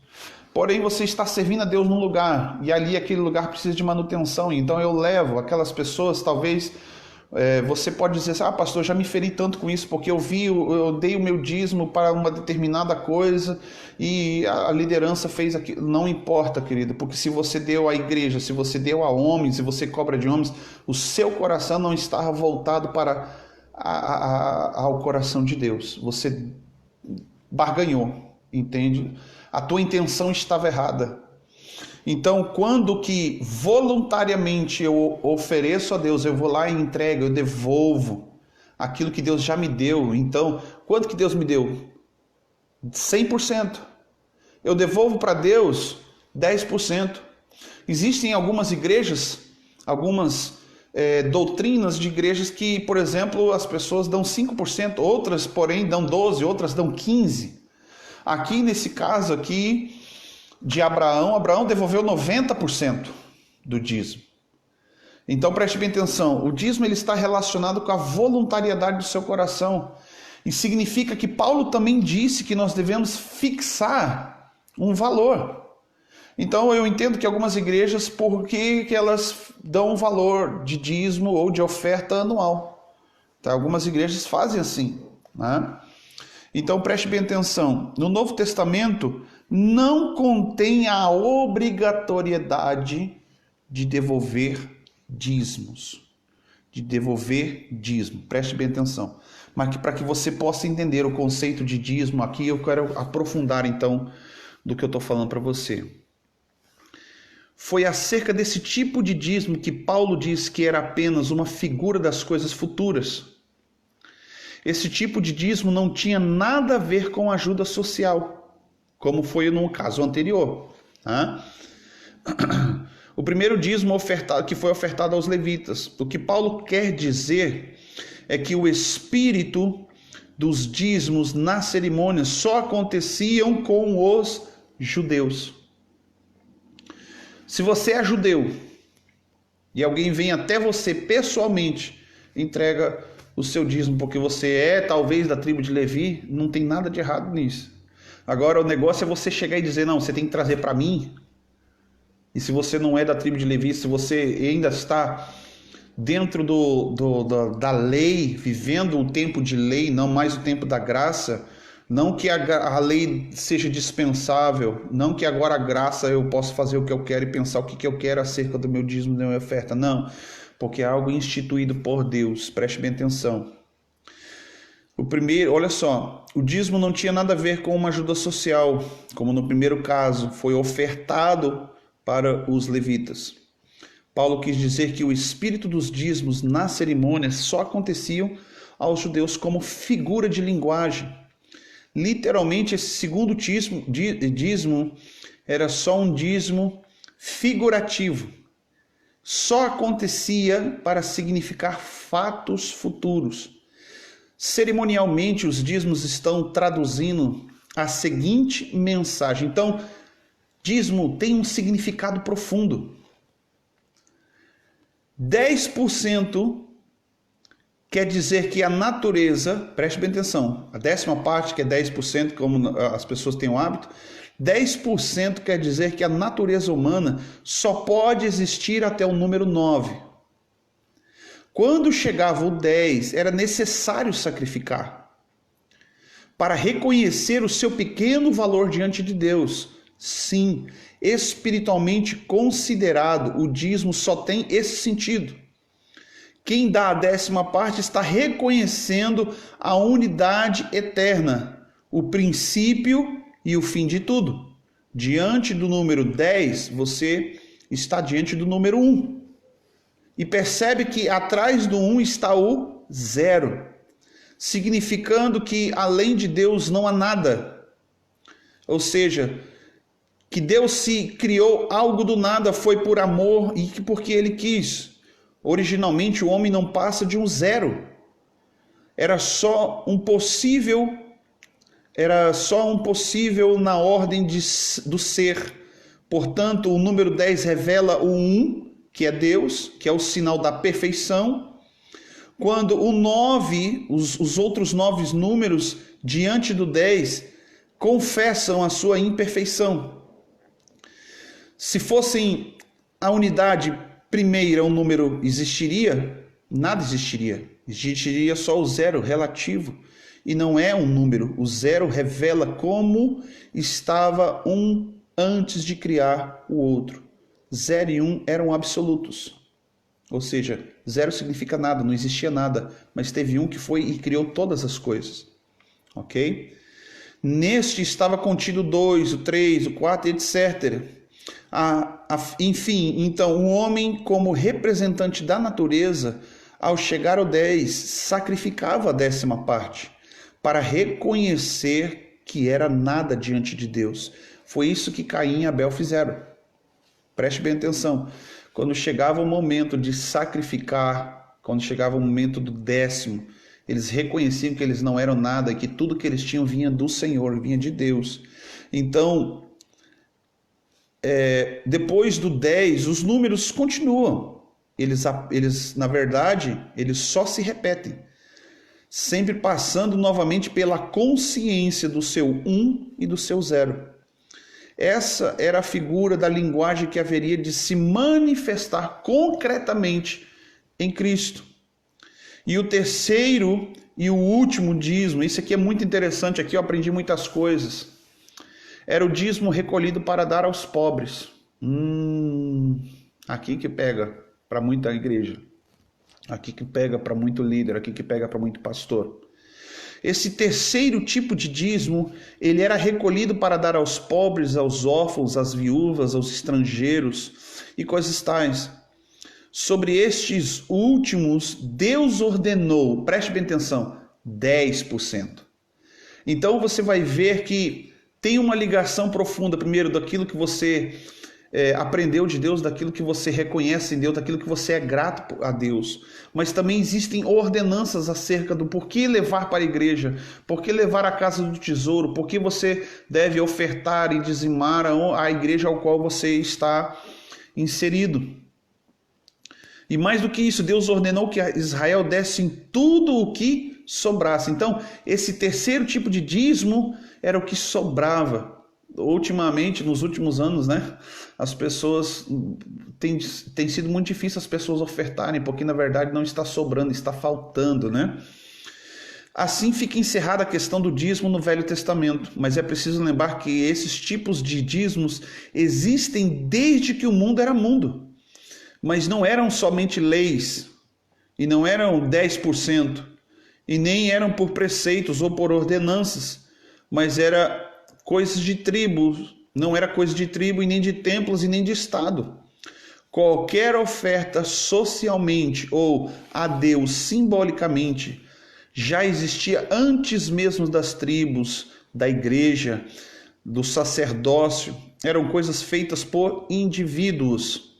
Porém você está servindo a Deus num lugar e ali aquele lugar precisa de manutenção. Então eu levo aquelas pessoas, talvez... você pode dizer assim, pastor, já me feri tanto com isso, porque eu dei o meu dízimo para uma determinada coisa e a liderança fez aquilo. Não importa, querido, porque se você deu à igreja, se você deu a homens, se você cobra de homens, o seu coração não estava voltado para ao coração de Deus. Você barganhou, entende? A tua intenção estava errada. Então, quando que voluntariamente eu ofereço a Deus, eu vou lá e entrego, eu devolvo aquilo que Deus já me deu. Então, quanto que Deus me deu? 100%. Eu devolvo para Deus 10%. Existem algumas igrejas, algumas doutrinas de igrejas que, por exemplo, as pessoas dão 5%, outras, porém, dão 12%, outras dão 15%. Aqui, nesse caso aqui, de Abraão devolveu 90% do dízimo. Então preste bem atenção, o dízimo ele está relacionado com a voluntariedade do seu coração. E significa que Paulo também disse que nós devemos fixar um valor. Então eu entendo que algumas igrejas, por que elas dão um valor de dízimo ou de oferta anual? Tá? Algumas igrejas fazem assim, né? Então preste bem atenção, no Novo Testamento não contém a obrigatoriedade de devolver dízimos. De devolver dízimo, preste bem atenção. Mas para que você possa entender o conceito de dízimo aqui, eu quero aprofundar então do que eu estou falando para você. Foi acerca desse tipo de dízimo que Paulo diz que era apenas uma figura das coisas futuras. Esse tipo de dízimo não tinha nada a ver com ajuda social, como foi no caso anterior. Tá? O primeiro dízimo que foi ofertado aos levitas. O que Paulo quer dizer é que o espírito dos dízimos nas cerimônias só aconteciam com os judeus. Se você é judeu e alguém vem até você pessoalmente, entrega o seu dízimo porque você é talvez da tribo de Levi, não tem nada de errado nisso. Agora o negócio é você chegar e dizer, não, você tem que trazer para mim. E se você não é da tribo de Levi, se você ainda está dentro da lei, vivendo o tempo de lei, não mais o tempo da graça, não que a lei seja dispensável, não que agora a graça eu posso fazer o que eu quero e pensar o que eu quero acerca do meu dízimo, da minha oferta, não. Porque é algo instituído por Deus, preste bem atenção. O primeiro, olha só, o dízimo não tinha nada a ver com uma ajuda social, como no primeiro caso, foi ofertado para os levitas. Paulo quis dizer que o espírito dos dízimos nas cerimônias só aconteciam aos judeus como figura de linguagem. Literalmente, esse segundo dízimo era só um dízimo figurativo. Só acontecia para significar fatos futuros. Cerimonialmente, os dízimos estão traduzindo a seguinte mensagem. Então, dízimo tem um significado profundo. 10% quer dizer que a natureza, preste bem atenção, a 10ª parte, que é 10%, como as pessoas têm o hábito, 10% quer dizer que a natureza humana só pode existir até o número 9. Quando chegava o 10, era necessário sacrificar para reconhecer o seu pequeno valor diante de Deus. Sim, espiritualmente considerado, o dízimo só tem esse sentido. Quem dá a 10ª parte está reconhecendo a unidade eterna, o princípio e o fim de tudo. Diante do número 10, você está diante do número 1. E percebe que atrás do 1 está o 0, significando que além de Deus não há nada. Ou seja, que Deus se criou algo do nada, foi por amor e porque Ele quis. Originalmente o homem não passa de um zero. Era só um possível na ordem do ser. Portanto, o número 10 revela o 1, que é Deus, que é o sinal da perfeição. Quando o 9, os outros 9 números diante do 10, confessam a sua imperfeição. Se fossem a unidade primeira, um número existiria? Nada existiria. Existiria só o zero relativo. E não é um número. O zero revela como estava um antes de criar o outro. 0 e 1 eram absolutos. Ou seja, zero significa nada, não existia nada. Mas teve um que foi e criou todas as coisas. Ok? Neste estava contido o 2, o 3, o 4, etc. Enfim, então, o homem, como representante da natureza, ao chegar ao 10, sacrificava a 10ª parte, para reconhecer que era nada diante de Deus. Foi isso que Caim e Abel fizeram. Preste bem atenção. Quando chegava o momento de sacrificar, quando chegava o momento do 10º, eles reconheciam que eles não eram nada e que tudo que eles tinham vinha do Senhor, vinha de Deus. Então, depois do 10, os números continuam. Eles, na verdade, eles só se repetem, sempre passando novamente pela consciência do seu 1 e do seu 0. Essa era a figura da linguagem que haveria de se manifestar concretamente em Cristo. E o terceiro e o último dízimo, isso aqui é muito interessante, aqui eu aprendi muitas coisas. Era o dízimo recolhido para dar aos pobres. Aqui que pega para muita igreja. Aqui que pega para muito líder, aqui que pega para muito pastor. Esse terceiro tipo de dízimo, ele era recolhido para dar aos pobres, aos órfãos, às viúvas, aos estrangeiros e coisas tais. Sobre estes últimos, Deus ordenou, preste bem atenção, 10%. Então você vai ver que tem uma ligação profunda, primeiro, daquilo que você aprendeu de Deus, daquilo que você reconhece em Deus, daquilo que você é grato a Deus. Mas também existem ordenanças acerca do porquê levar para a igreja, porquê levar à casa do tesouro, porquê você deve ofertar e dizimar a igreja ao qual você está inserido. E mais do que isso, Deus ordenou que Israel desse em tudo o que sobrasse. Então, esse terceiro tipo de dízimo era o que sobrava. Ultimamente, nos últimos anos, né, as pessoas tem sido muito difícil as pessoas ofertarem, porque na verdade não está sobrando, está faltando, né? Assim fica encerrada a questão do dízimo no Velho Testamento, mas é preciso lembrar que esses tipos de dízimos existem desde que o mundo era mundo, mas não eram somente leis, e não eram 10%, e nem eram por preceitos ou por ordenanças, mas era coisas de tribo, não era coisa de tribo e nem de templos e nem de estado. Qualquer oferta socialmente ou a Deus simbolicamente já existia antes mesmo das tribos, da igreja, do sacerdócio. Eram coisas feitas por indivíduos,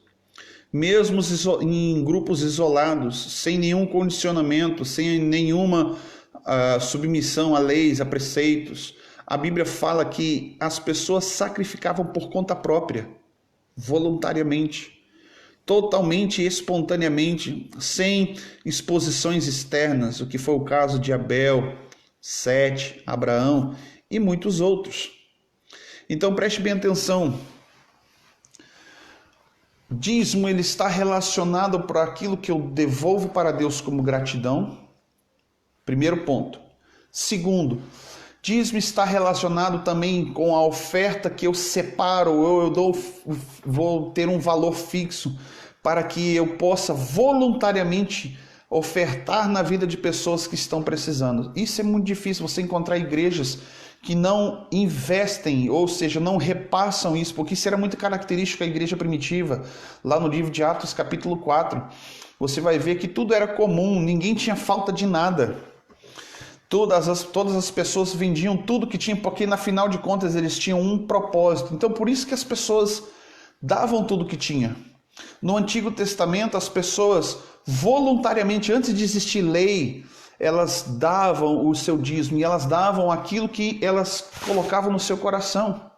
mesmo em grupos isolados, sem nenhum condicionamento, sem nenhuma submissão a leis, a preceitos. A Bíblia fala que as pessoas sacrificavam por conta própria, voluntariamente, totalmente espontaneamente, sem exposições externas, o que foi o caso de Abel, Sete, Abraão e muitos outros. Então preste bem atenção. Dízimo, ele está relacionado para aquilo que eu devolvo para Deus como gratidão. Primeiro ponto. Segundo, dízimo está relacionado também com a oferta que eu separo, ou vou ter um valor fixo para que eu possa voluntariamente ofertar na vida de pessoas que estão precisando. Isso é muito difícil, você encontrar igrejas que não investem, ou seja, não repassam isso, porque isso era muito característico da igreja primitiva. Lá no livro de Atos, capítulo 4, você vai ver que tudo era comum, ninguém tinha falta de nada. Todas as pessoas vendiam tudo que tinham, porque na final de contas eles tinham um propósito. Então por isso que as pessoas davam tudo que tinha. No Antigo Testamento as pessoas voluntariamente, antes de existir lei, elas davam o seu dízimo e elas davam aquilo que elas colocavam no seu coração.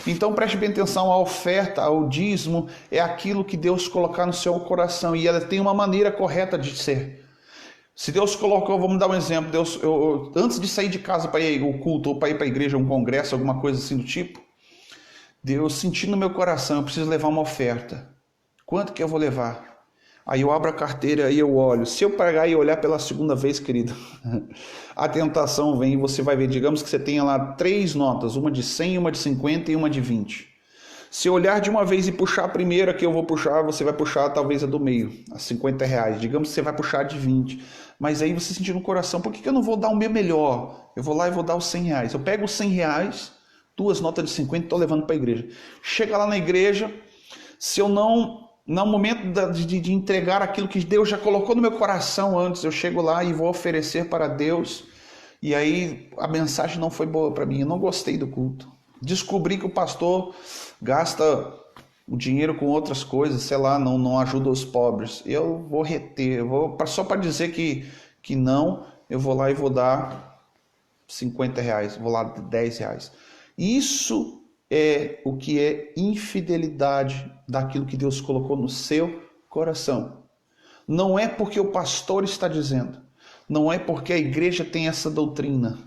Então preste bem atenção, a oferta, o dízimo é aquilo que Deus colocar no seu coração e ela tem uma maneira correta de ser. Se Deus colocou, vamos dar um exemplo, antes de sair de casa para ir ao culto ou para ir para a igreja, um congresso, alguma coisa assim do tipo, Deus sentiu no meu coração, eu preciso levar uma oferta. Quanto que eu vou levar? Aí eu abro a carteira e eu olho. Se eu pagar e olhar pela segunda vez, querido, a tentação vem e você vai ver. Digamos que você tenha lá 3 notas, uma de 100, uma de 50 e uma de 20. Se eu olhar de uma vez e puxar a primeira que eu vou puxar, você vai puxar talvez a do meio, a R$50. Digamos que você vai puxar a de 20. Mas aí você sentiu no coração, por que eu não vou dar o meu melhor? Eu vou lá e vou dar os R$100. Eu pego os R$100, 2 notas de 50 e estou levando para a igreja. Chega lá na igreja, se eu não... No momento de entregar aquilo que Deus já colocou no meu coração antes, eu chego lá e vou oferecer para Deus. E aí a mensagem não foi boa para mim, eu não gostei do culto. Descobri que o pastor gasta o dinheiro com outras coisas, sei lá, não ajuda os pobres. Eu vou reter, só para dizer que não, eu vou lá e vou dar R$50, vou lá R$10. Isso é o que é infidelidade daquilo que Deus colocou no seu coração. Não é porque o pastor está dizendo, não é porque a igreja tem essa doutrina,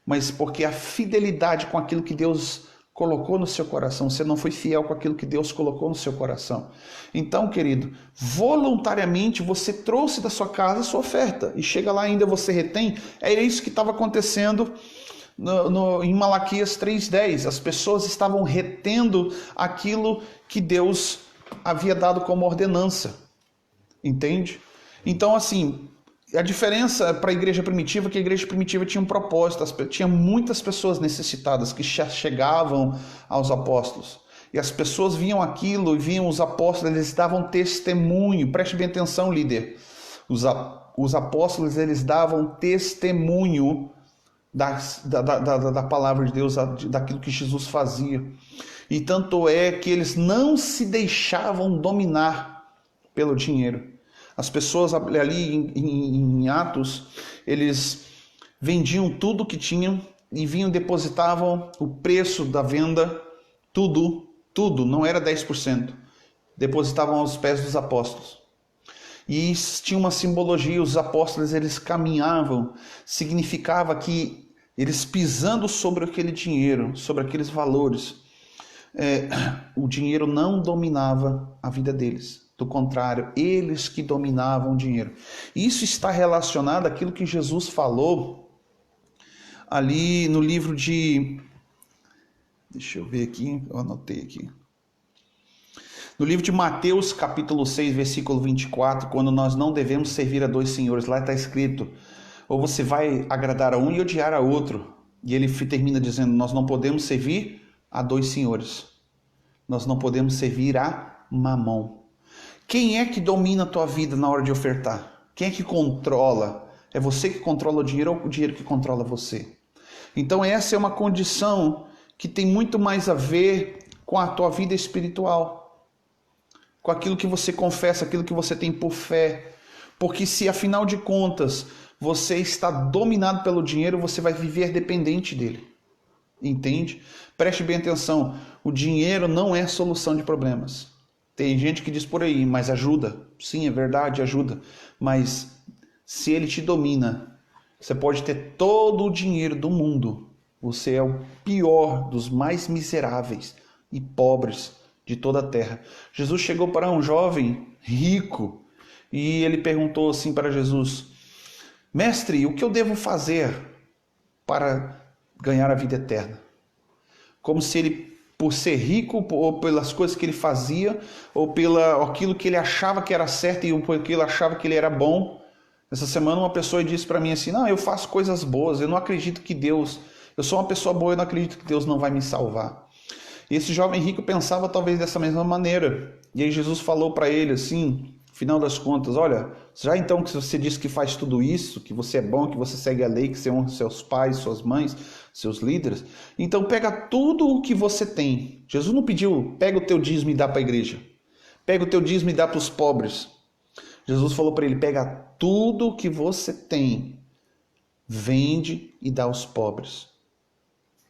mas porque a fidelidade com aquilo que Deus colocou no seu coração, você não foi fiel com aquilo que Deus colocou no seu coração. Então, querido, voluntariamente você trouxe da sua casa a sua oferta e chega lá ainda você retém. É isso que estava acontecendo em Malaquias 3:10, as pessoas estavam retendo aquilo que Deus havia dado como ordenança, entende? Então, assim, a diferença para a igreja primitiva é que a igreja primitiva tinha um propósito, tinha muitas pessoas necessitadas que chegavam aos apóstolos, e as pessoas viam aquilo e viam os apóstolos, eles davam testemunho. Preste bem atenção, líder, os apóstolos, eles davam testemunho da palavra de Deus, daquilo que Jesus fazia. E tanto é que eles não se deixavam dominar pelo dinheiro. As pessoas ali em Atos, eles vendiam tudo que tinham e vinham, depositavam o preço da venda, tudo, não era 10%. Depositavam aos pés dos apóstolos. E isso tinha uma simbologia, os apóstolos eles caminhavam, significava que eles pisando sobre aquele dinheiro, sobre aqueles valores, o dinheiro não dominava a vida deles, do contrário, eles que dominavam o dinheiro. Isso está relacionado àquilo que Jesus falou ali no livro de... Deixa eu ver aqui, eu anotei aqui. No livro de Mateus, capítulo 6, versículo 24, quando nós não devemos servir a 2 senhores, lá está escrito, ou você vai agradar a um e odiar a outro. E ele termina dizendo, nós não podemos servir a 2 senhores. Nós não podemos servir a Mamon. Quem é que domina a tua vida na hora de ofertar? Quem é que controla? É você que controla o dinheiro ou o dinheiro que controla você? Então essa é uma condição que tem muito mais a ver com a tua vida espiritual, com aquilo que você confessa, aquilo que você tem por fé. Porque se afinal de contas você está dominado pelo dinheiro, você vai viver dependente dele. Entende? Preste bem atenção, o dinheiro não é solução de problemas. Tem gente que diz por aí, mas ajuda. Sim, é verdade, ajuda. Mas se ele te domina, você pode ter todo o dinheiro do mundo. Você é o pior dos mais miseráveis e pobres de toda a terra. Jesus chegou para um jovem rico e ele perguntou assim para Jesus, mestre, o que eu devo fazer para ganhar a vida eterna? Como se ele, por ser rico, ou pelas coisas que ele fazia, ou pelo aquilo que ele achava que era certo e porque ele achava que ele era bom. Essa semana uma pessoa disse para mim assim, não, eu faço coisas boas, eu não acredito que Deus, eu sou uma pessoa boa, eu não acredito que Deus não vai me salvar. E esse jovem rico pensava talvez dessa mesma maneira. E aí Jesus falou para ele assim, no final das contas, olha, já então que você diz que faz tudo isso, que você é bom, que você segue a lei, que você honra seus pais, suas mães, seus líderes, então pega tudo o que você tem. Jesus não pediu, pega o teu dízimo e dá para a igreja. Pega o teu dízimo e dá para os pobres. Jesus falou para ele: pega tudo que você tem, vende e dá aos pobres.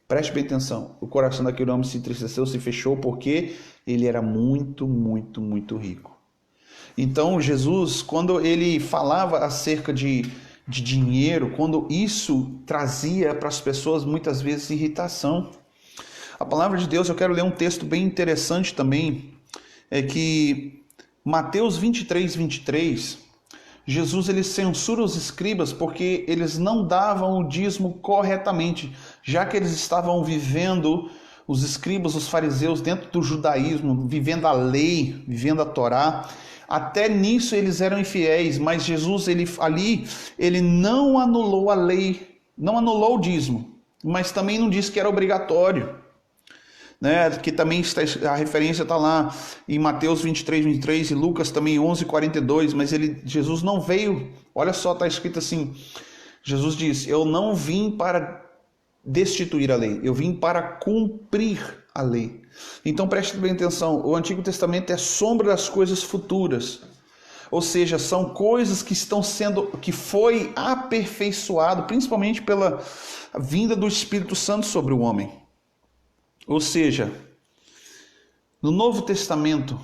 Preste bem atenção, o coração daquele homem se entristeceu, se fechou, porque ele era muito, muito, muito rico. Então Jesus, quando ele falava acerca de dinheiro, quando isso trazia para as pessoas muitas vezes irritação. A palavra de Deus, eu quero ler um texto bem interessante também, é que Mateus 23, Jesus ele censura os escribas porque eles não davam o dízimo corretamente, já que eles estavam vivendo, os escribas, os fariseus, dentro do judaísmo, vivendo a lei, vivendo a Torá. Até nisso eles eram infiéis, mas Jesus ele não anulou a lei, não anulou o dízimo, mas também não disse que era obrigatório. Né, que também a referência está lá em Mateus 23 e Lucas também 11:42, mas Jesus não veio, olha só, está escrito assim, Jesus disse: eu não vim para destituir a lei, eu vim para cumprir a lei. Então preste bem atenção, o Antigo Testamento é sombra das coisas futuras, ou seja, são coisas que foi aperfeiçoado, principalmente pela vinda do Espírito Santo sobre o homem. Ou seja, no Novo Testamento,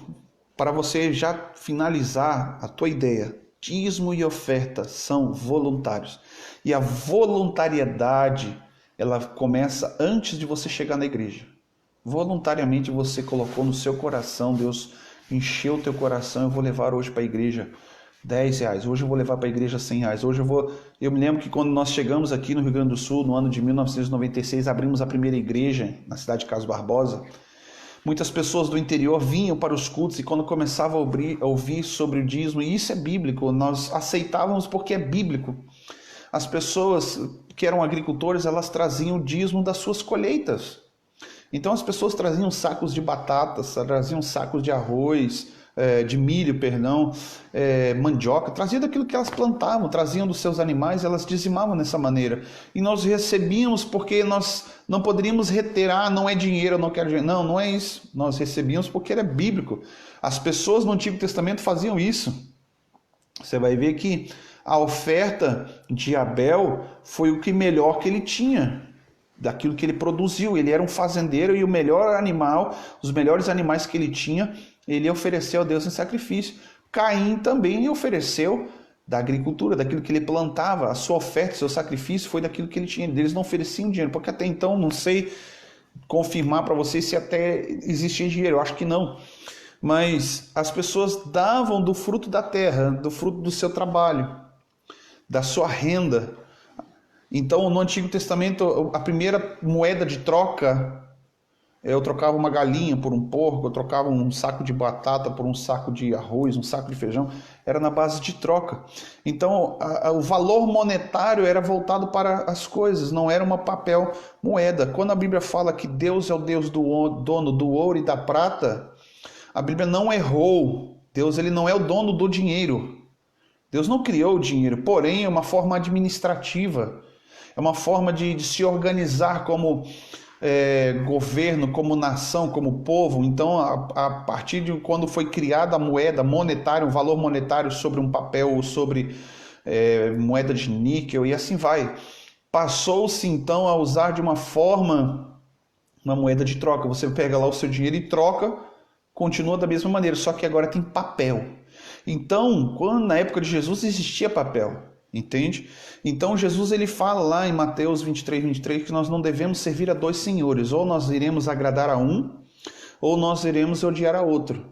para você já finalizar a tua ideia, dízimo e oferta são voluntários. E a voluntariedade, ela começa antes de você chegar na igreja. Voluntariamente você colocou no seu coração, Deus encheu o teu coração: eu vou levar hoje para a igreja R$10, hoje eu vou levar para a igreja R$100, hoje eu me lembro que quando nós chegamos aqui no Rio Grande do Sul, no ano de 1996, abrimos a primeira igreja na cidade de Carlos Barbosa. Muitas pessoas do interior vinham para os cultos e quando começavam a ouvir sobre o dízimo, e isso é bíblico, nós aceitávamos porque é bíblico. As pessoas que eram agricultores, elas traziam o dízimo das suas colheitas. Então as pessoas traziam sacos de batatas, traziam sacos de arroz, de milho, mandioca, traziam daquilo que elas plantavam, traziam dos seus animais, elas dizimavam dessa maneira. E nós recebíamos porque nós não poderíamos reter: não é dinheiro, eu não quero dinheiro. Não, não é isso. Nós recebíamos porque era bíblico. As pessoas no Antigo Testamento faziam isso. Você vai ver que a oferta de Abel foi o que melhor que ele tinha, daquilo que ele produziu. Ele era um fazendeiro e o melhor animal, os melhores animais que ele tinha, ele ofereceu a Deus em sacrifício. Caim também ofereceu da agricultura, daquilo que ele plantava. A sua oferta, seu sacrifício foi daquilo que ele tinha. Eles não ofereciam dinheiro, porque até então, não sei confirmar para vocês se até existia dinheiro, eu acho que não. Mas as pessoas davam do fruto da terra, do fruto do seu trabalho, da sua renda. Então, no Antigo Testamento, a primeira moeda de troca, eu trocava uma galinha por um porco, eu trocava um saco de batata por um saco de arroz, um saco de feijão, era na base de troca. Então, o valor monetário era voltado para as coisas, não era uma papel moeda. Quando a Bíblia fala que Deus é o Deus dono do ouro e da prata, a Bíblia não errou. Deus ele não é o dono do dinheiro. Deus não criou o dinheiro, porém é uma forma administrativa, é uma forma de se organizar como governo, como nação, como povo. Então, a partir de quando foi criada a moeda monetária, um valor monetário sobre um papel ou sobre moeda de níquel e assim vai, passou-se então a usar de uma forma, uma moeda de troca. Você pega lá o seu dinheiro e troca, continua da mesma maneira, só que agora tem papel. Então, na época de Jesus existia papel, entende? Então Jesus ele fala lá em Mateus 23 que nós não devemos servir a dois senhores, ou nós iremos agradar a um, ou nós iremos odiar a outro,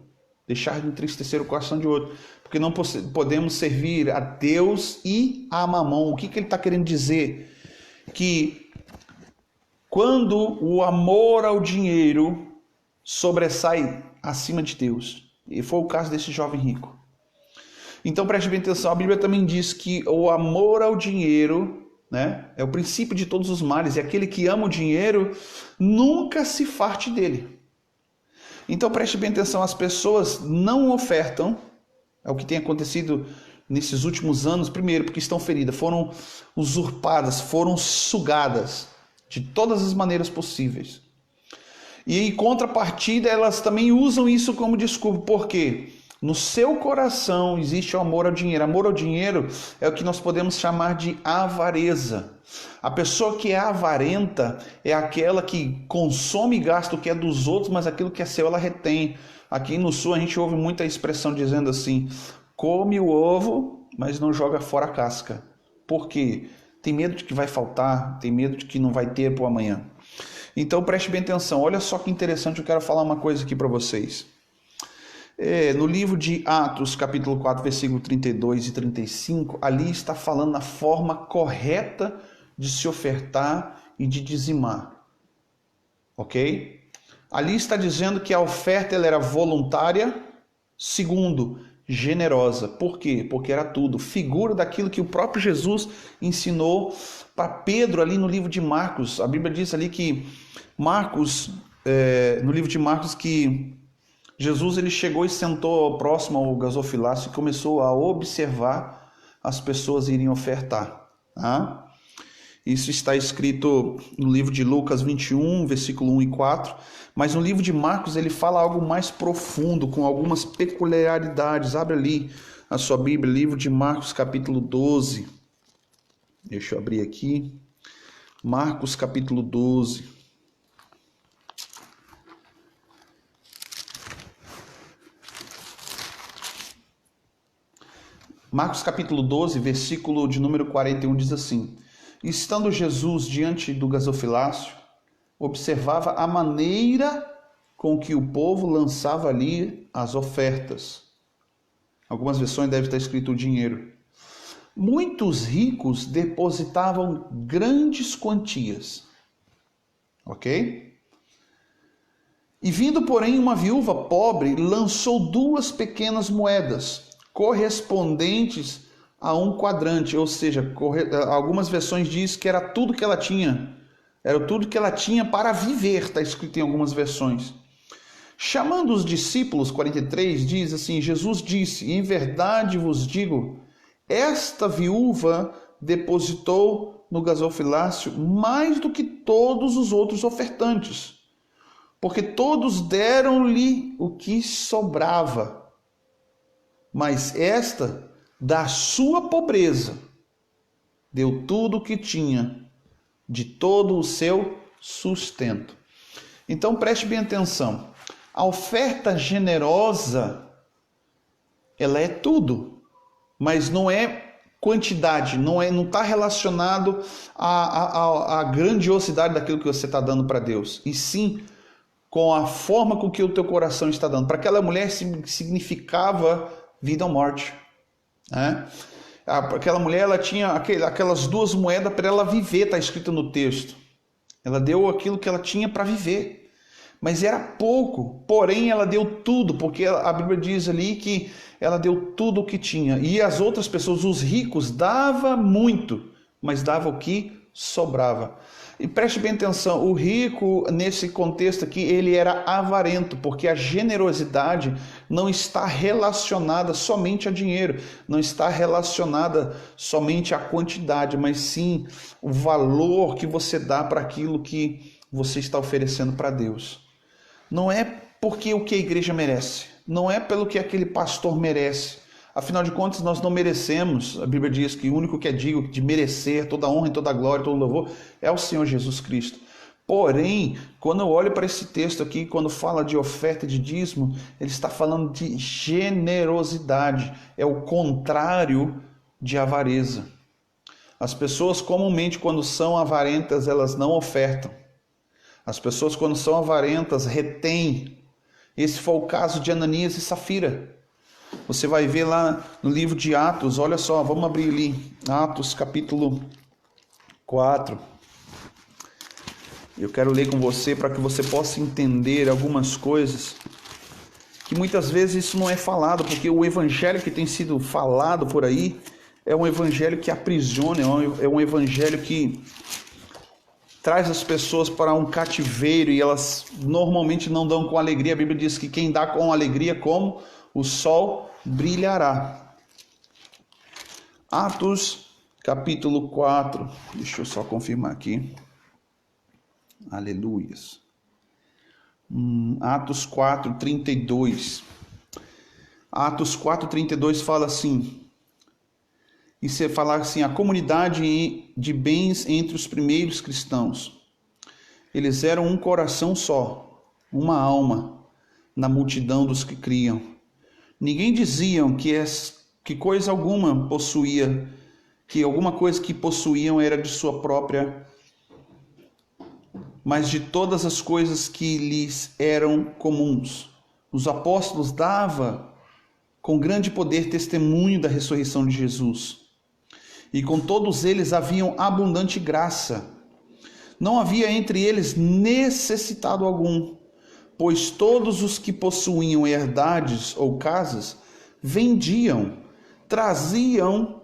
deixar de entristecer o coração de outro, porque não podemos servir a Deus e a Mamon. O que ele está querendo dizer? Que quando o amor ao dinheiro sobressai acima de Deus, e foi o caso desse jovem rico. Então preste bem atenção, a Bíblia também diz que o amor ao dinheiro, né, é o princípio de todos os males, e aquele que ama o dinheiro nunca se farte dele. Então preste bem atenção, as pessoas não ofertam, é o que tem acontecido nesses últimos anos, primeiro porque estão feridas, foram usurpadas, foram sugadas de todas as maneiras possíveis. E em contrapartida elas também usam isso como desculpa, por quê? No seu coração existe o amor ao dinheiro. Amor ao dinheiro é o que nós podemos chamar de avareza. A pessoa que é avarenta é aquela que consome e gasta o que é dos outros, mas aquilo que é seu ela retém. Aqui no sul a gente ouve muita expressão dizendo assim: come o ovo, mas não joga fora a casca. Por quê? Tem medo de que vai faltar, tem medo de que não vai ter para o amanhã. Então preste bem atenção, olha só que interessante, eu quero falar uma coisa aqui para vocês. No livro de Atos, capítulo 4, versículo 32 e 35, ali está falando a forma correta de se ofertar e de dizimar. Ok? Ali está dizendo que a oferta ela era voluntária, segundo, generosa. Por quê? Porque era tudo, figura daquilo que o próprio Jesus ensinou para Pedro ali no livro de Marcos. A Bíblia diz ali que no livro de Marcos, que Jesus ele chegou e sentou próximo ao gasofilácio e começou a observar as pessoas irem ofertar. Tá? Isso está escrito no livro de Lucas 21, versículo 1 e 4. Mas no livro de Marcos ele fala algo mais profundo, com algumas peculiaridades. Abre ali a sua Bíblia, livro de Marcos, capítulo 12. Deixa eu abrir aqui. Marcos, capítulo 12. Marcos capítulo 12, versículo de número 41 diz assim: estando Jesus diante do gasofilácio, observava a maneira com que o povo lançava ali as ofertas. Algumas versões devem estar escrito o dinheiro. Muitos ricos depositavam grandes quantias. Ok? E vindo, porém, uma viúva pobre, lançou 2 pequenas moedas, correspondentes a um quadrante, ou seja, algumas versões diz que era tudo que ela tinha, era tudo que ela tinha para viver, está escrito em algumas versões. Chamando os discípulos, 43, diz assim, Jesus disse, em verdade vos digo, esta viúva depositou no gasofilácio mais do que todos os outros ofertantes, porque todos deram-lhe o que sobrava. Mas esta, da sua pobreza, deu tudo o que tinha, de todo o seu sustento. Então preste bem atenção. A oferta generosa, ela é tudo, mas não é quantidade, não está relacionado à grandiosidade daquilo que você está dando para Deus, e sim com a forma com que o teu coração está dando. Para aquela mulher significava vida ou morte. Né? Aquela mulher ela tinha aquelas 2 moedas para ela viver, está escrito no texto. Ela deu aquilo que ela tinha para viver. Mas era pouco, porém ela deu tudo, porque a Bíblia diz ali que ela deu tudo o que tinha. E as outras pessoas, os ricos, dava muito, mas dava o que sobrava. E preste bem atenção, o rico, nesse contexto aqui, ele era avarento, porque a generosidade não está relacionada somente a dinheiro, não está relacionada somente à quantidade, mas sim o valor que você dá para aquilo que você está oferecendo para Deus. Não é porque o que a igreja merece, não é pelo que aquele pastor merece. Afinal de contas, nós não merecemos. A Bíblia diz que o único que é digno de merecer toda honra e toda glória, todo louvor, é o Senhor Jesus Cristo. Porém, quando eu olho para esse texto aqui, quando fala de oferta de dízimo, ele está falando de generosidade. É o contrário de avareza. As pessoas comumente, quando são avarentas, elas não ofertam. As pessoas, quando são avarentas, retêm. Esse foi o caso de Ananias e Safira. Você vai ver lá no livro de Atos, olha só, vamos abrir ali, Atos capítulo 4. Eu quero ler com você para que você possa entender algumas coisas que muitas vezes isso não é falado, porque o evangelho que tem sido falado por aí é um evangelho que aprisiona, é um evangelho que traz as pessoas para um cativeiro e elas normalmente não dão com alegria. A Bíblia diz que quem dá com alegria, como o sol brilhará. Atos capítulo 4, deixa eu só confirmar aqui. Aleluias. Atos 4, 32. Atos 4:32 fala assim, e você falar assim, a comunidade de bens entre os primeiros cristãos. Eles eram um coração só, uma alma, na multidão dos que criam. Ninguém diziam que coisa alguma possuía, que alguma coisa que possuíam era de sua própria, mas de todas as coisas que lhes eram comuns. Os apóstolos davam com grande poder testemunho da ressurreição de Jesus. E com todos eles haviam abundante graça. Não havia entre eles necessitado algum, pois todos os que possuíam herdades ou casas vendiam, traziam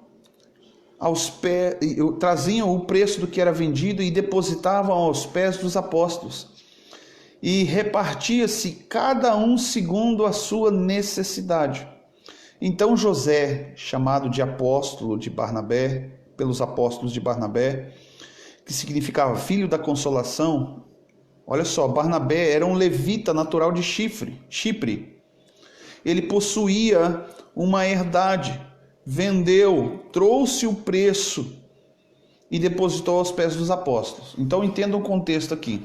o preço do que era vendido e depositavam aos pés dos apóstolos. E repartia-se cada um segundo a sua necessidade. Então José, chamado de apóstolo de Barnabé, pelos apóstolos de Barnabé, que significava filho da consolação, olha só, Barnabé era um levita natural de Chipre. Ele possuía uma herdade, vendeu, trouxe o preço e depositou aos pés dos apóstolos. Então entenda o contexto aqui.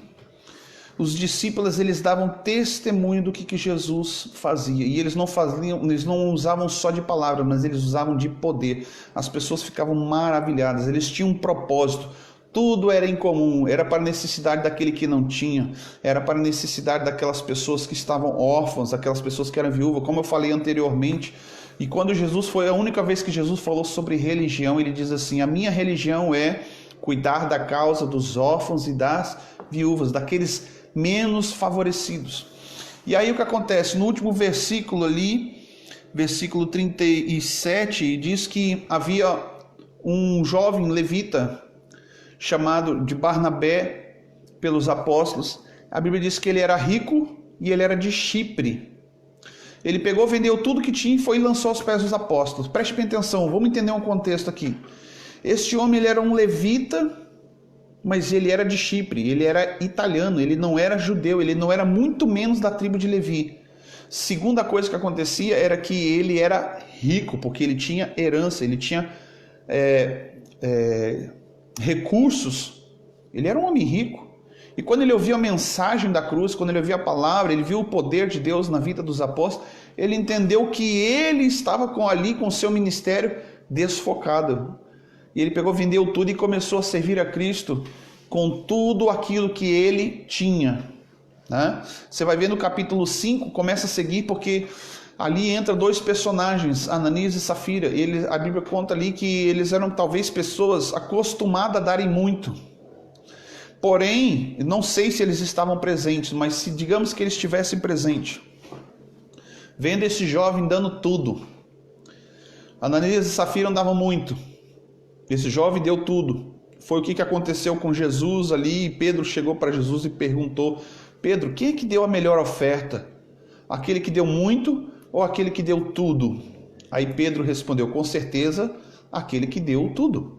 Os discípulos, eles davam testemunho do que Jesus fazia, e eles não usavam só de palavra, mas eles usavam de poder. As pessoas ficavam maravilhadas, eles tinham um propósito. Tudo era em comum, era para a necessidade daquele que não tinha, era para a necessidade daquelas pessoas que estavam órfãs, daquelas pessoas que eram viúvas, como eu falei anteriormente. E quando Jesus foi a única vez que Jesus falou sobre religião, ele diz assim: a minha religião é cuidar da causa dos órfãos e das viúvas, daqueles menos favorecidos. E aí o que acontece? No último versículo ali, versículo 37, diz que havia um jovem levita chamado de Barnabé pelos apóstolos. A Bíblia diz que ele era rico e ele era de Chipre. Ele pegou, vendeu tudo que tinha e foi e lançou aos pés dos apóstolos. Preste bem atenção, vamos entender um contexto aqui. Este homem, ele era um levita, mas ele era de Chipre, ele era italiano, ele não era judeu, ele não era muito menos da tribo de Levi. Segunda coisa que acontecia era que ele era rico, porque ele tinha herança, ele tinha recursos, ele era um homem rico. E quando ele ouvia a mensagem da cruz, quando ele ouvia a palavra, ele viu o poder de Deus na vida dos apóstolos, ele entendeu que ele estava ali com o seu ministério desfocado. E ele pegou, vendeu tudo e começou a servir a Cristo com tudo aquilo que ele tinha. Né? Você vai ver no capítulo 5, começa a seguir, porque ali entra dois personagens, Ananias e Safira. A Bíblia conta ali que eles eram talvez pessoas acostumadas a darem muito. Porém, não sei se eles estavam presentes, mas se digamos que eles estivessem presentes, vendo esse jovem dando tudo. Ananias e Safira davam muito. Esse jovem deu tudo. Foi o que aconteceu com Jesus ali. Pedro chegou para Jesus e perguntou: Pedro, quem é que deu a melhor oferta? Aquele que deu muito ou aquele que deu tudo? Aí Pedro respondeu: com certeza, aquele que deu tudo.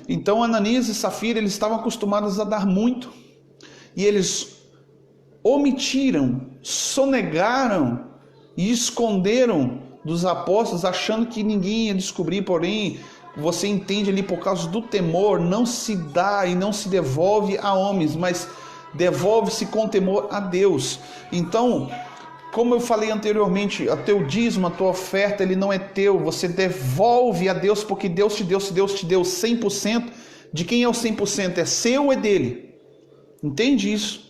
Então Ananias e Safira, eles estavam acostumados a dar muito. E eles omitiram, sonegaram e esconderam dos apóstolos, achando que ninguém ia descobrir. Porém, você entende ali, por causa do temor, não se dá e não se devolve a homens, mas devolve-se com temor a Deus. Então, como eu falei anteriormente, o teu dízimo, a tua oferta, ele não é teu, você devolve a Deus, porque Deus te deu. Se Deus te deu 100%, de quem é o 100%? É seu ou é dele? Entende isso?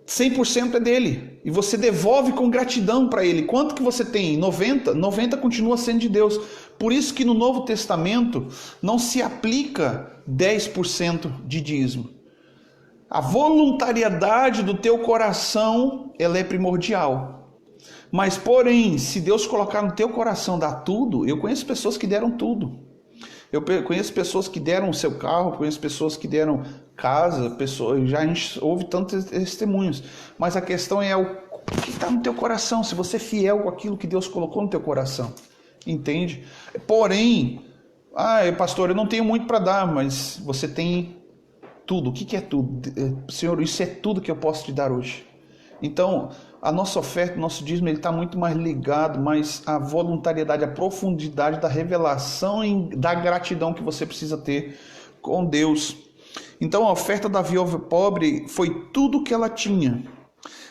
100% é dele, e você devolve com gratidão para ele. Quanto que você tem? 90? 90 continua sendo de Deus. Por isso que no Novo Testamento não se aplica 10% de dízimo. A voluntariedade do teu coração, ela é primordial. Mas porém, se Deus colocar no teu coração dar tudo, eu conheço pessoas que deram tudo. Eu conheço pessoas que deram o seu carro, conheço pessoas que deram casa, já a gente ouve tantos testemunhos. Mas a questão é o que está no teu coração, se você é fiel com aquilo que Deus colocou no teu coração. Entende? Porém, pastor, eu não tenho muito para dar, mas você tem tudo. O que é tudo? Senhor, isso é tudo que eu posso te dar hoje. Então, a nossa oferta, o nosso dízimo, ele está muito mais ligado, mais à voluntariedade, à profundidade da revelação da gratidão que você precisa ter com Deus. Então a oferta da viúva pobre foi tudo que ela tinha,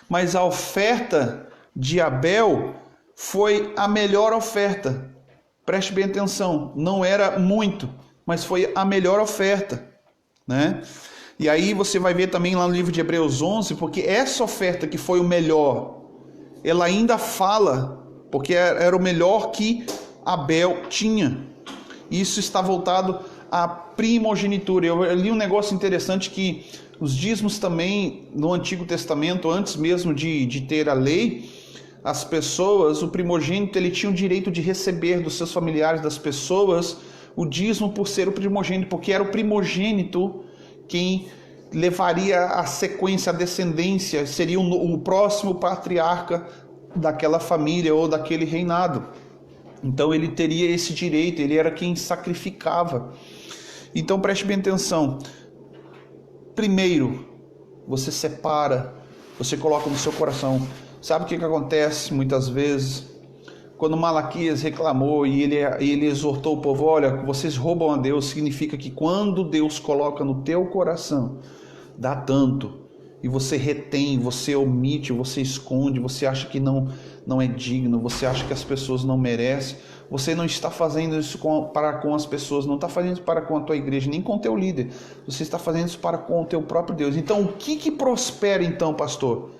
mas a oferta de Abel foi a melhor oferta. Preste bem atenção, não era muito, mas foi a melhor oferta, né? E aí você vai ver também lá no livro de Hebreus 11, porque essa oferta que foi o melhor, ela ainda fala, porque era o melhor que Abel tinha. Isso está voltado à primogenitura. Eu li um negócio interessante que os dízimos também no Antigo Testamento, antes mesmo de ter a lei, as pessoas, o primogênito, ele tinha o direito de receber dos seus familiares, das pessoas, o dízimo por ser o primogênito, porque era o primogênito quem levaria a sequência, a descendência, seria o próximo patriarca daquela família ou daquele reinado. Então ele teria esse direito, ele era quem sacrificava. Então preste bem atenção. Primeiro, você separa, você coloca no seu coração. Sabe o que acontece muitas vezes? Quando Malaquias reclamou e ele exortou o povo, olha, vocês roubam a Deus, significa que quando Deus coloca no teu coração, dá tanto, e você retém, você omite, você esconde, você acha que não é digno, você acha que as pessoas não merecem, você não está fazendo isso para com as pessoas, não está fazendo isso para com a tua igreja, nem com o teu líder, você está fazendo isso para com o teu próprio Deus. Então o que prospera então, pastor?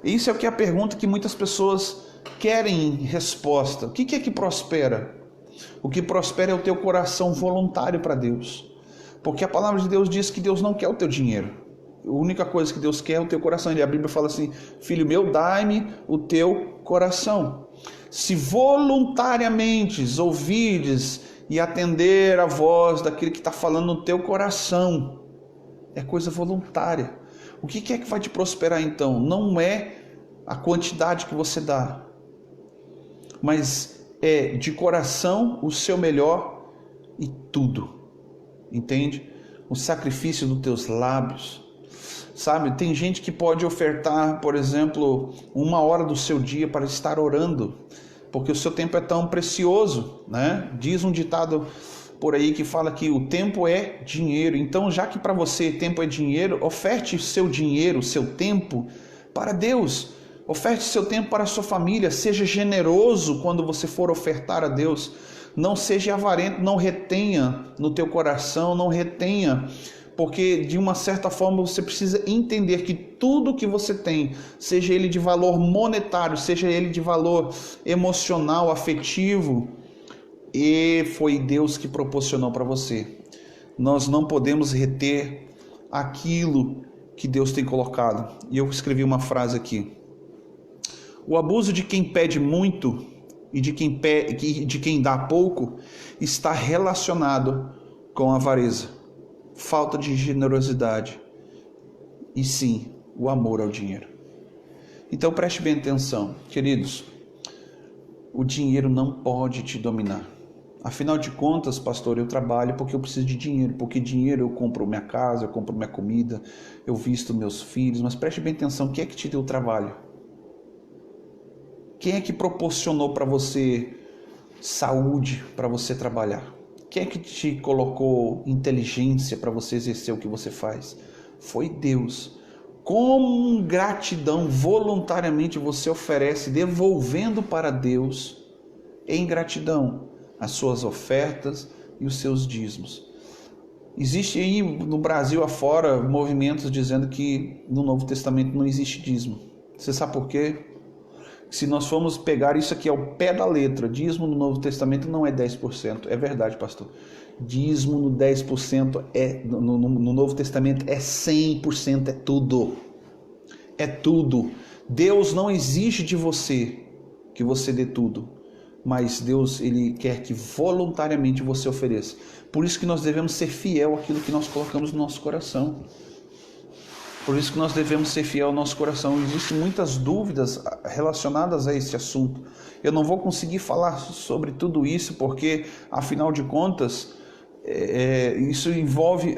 Isso é o que é a pergunta que muitas pessoas querem resposta. O que é que prospera? O que prospera é o teu coração voluntário para Deus. Porque a palavra de Deus diz que Deus não quer o teu dinheiro. A única coisa que Deus quer é o teu coração. E a Bíblia fala assim, filho meu, dai-me o teu coração. Se voluntariamente ouvires e atender a voz daquele que está falando no teu coração, é coisa voluntária. O que é que vai te prosperar então? Não é a quantidade que você dá, mas é de coração o seu melhor e tudo, entende? O sacrifício dos teus lábios, sabe? Tem gente que pode ofertar, por exemplo, 1 hora do seu dia para estar orando, porque o seu tempo é tão precioso, né? Diz um ditado por aí que fala que o tempo é dinheiro. Então, já que para você tempo é dinheiro, oferte o seu dinheiro, o seu tempo para Deus. Oferte seu tempo para a sua família. Seja generoso quando você for ofertar a Deus. Não seja avarento, não retenha no teu coração, não retenha, porque de uma certa forma você precisa entender que tudo que você tem, seja ele de valor monetário, seja ele de valor emocional, afetivo, e foi Deus que proporcionou para você. Nós não podemos reter aquilo que Deus tem colocado. E eu escrevi uma frase aqui. O abuso de quem pede muito e de quem dá pouco está relacionado com a avareza, falta de generosidade e sim, o amor ao dinheiro. Então preste bem atenção, queridos. O dinheiro não pode te dominar. Afinal de contas, pastor, eu trabalho porque eu preciso de dinheiro, porque dinheiro eu compro minha casa, eu compro minha comida, eu visto meus filhos, mas preste bem atenção, quem é que te deu trabalho? Quem é que proporcionou para você saúde para você trabalhar? Quem é que te colocou inteligência para você exercer o que você faz? Foi Deus. Com gratidão, voluntariamente você oferece, devolvendo para Deus, em gratidão, as suas ofertas e os seus dízimos. Existe aí no Brasil afora movimentos dizendo que no Novo Testamento não existe dízimo. Você sabe por quê? Se nós formos pegar isso aqui ao pé da letra, dízimo no Novo Testamento não é 10%. É verdade, pastor. Dízimo no 10% no Novo Testamento é 100%, é tudo. É tudo. Deus não exige de você que você dê tudo, mas Deus, ele quer que voluntariamente você ofereça. Por isso que nós devemos ser fiel àquilo que nós colocamos no nosso coração. Por isso que nós devemos ser fiel ao nosso coração. Existem muitas dúvidas relacionadas a esse assunto. Eu não vou conseguir falar sobre tudo isso, porque, afinal de contas, isso envolve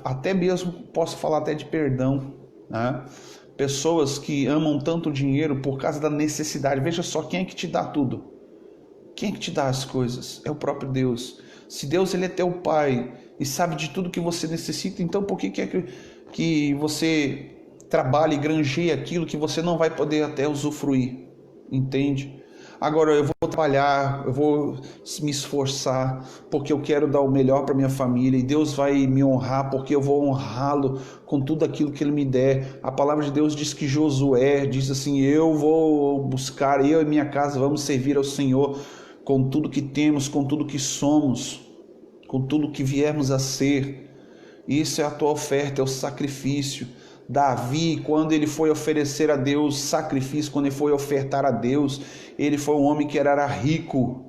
até mesmo, posso falar até de perdão, né? Pessoas que amam tanto o dinheiro por causa da necessidade. Veja só, quem é que te dá tudo? Quem é que te dá as coisas? É o próprio Deus. Se Deus ele é teu Pai e sabe de tudo que você necessita, então por que é que você trabalha e granjeia aquilo que você não vai poder até usufruir? Entende? Agora eu vou trabalhar, eu vou me esforçar, porque eu quero dar o melhor para minha família, e Deus vai me honrar, porque eu vou honrá-lo com tudo aquilo que Ele me der. A palavra de Deus diz que Josué diz assim: eu vou buscar, eu e minha casa vamos servir ao Senhor com tudo que temos, com tudo que somos, com tudo que viermos a ser. Isso é a tua oferta, é o sacrifício. Davi, quando ele foi oferecer a Deus sacrifício, quando ele foi ofertar a Deus, ele foi um homem que era rico,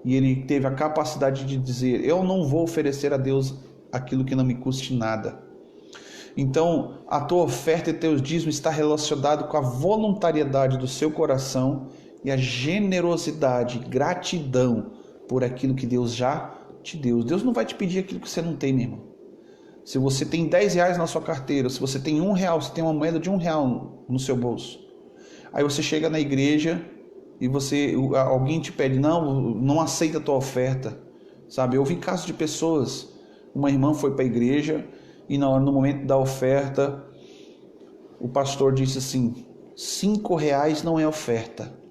e ele teve a capacidade de dizer: eu não vou oferecer a Deus aquilo que não me custe nada. Então, a tua oferta e teus dízimos está relacionado com a voluntariedade do seu coração e a generosidade, gratidão por aquilo que Deus já te deu. Deus não vai te pedir aquilo que você não tem, meu irmão. Se você tem 10 reais na sua carteira, se você tem R$1, você tem uma moeda de R$1 no seu bolso. Aí você chega na igreja e alguém te pede: não aceita a tua oferta. Sabe, eu ouvi casos de pessoas, uma irmã foi para a igreja e no momento da oferta, o pastor disse assim: R$5 não é oferta.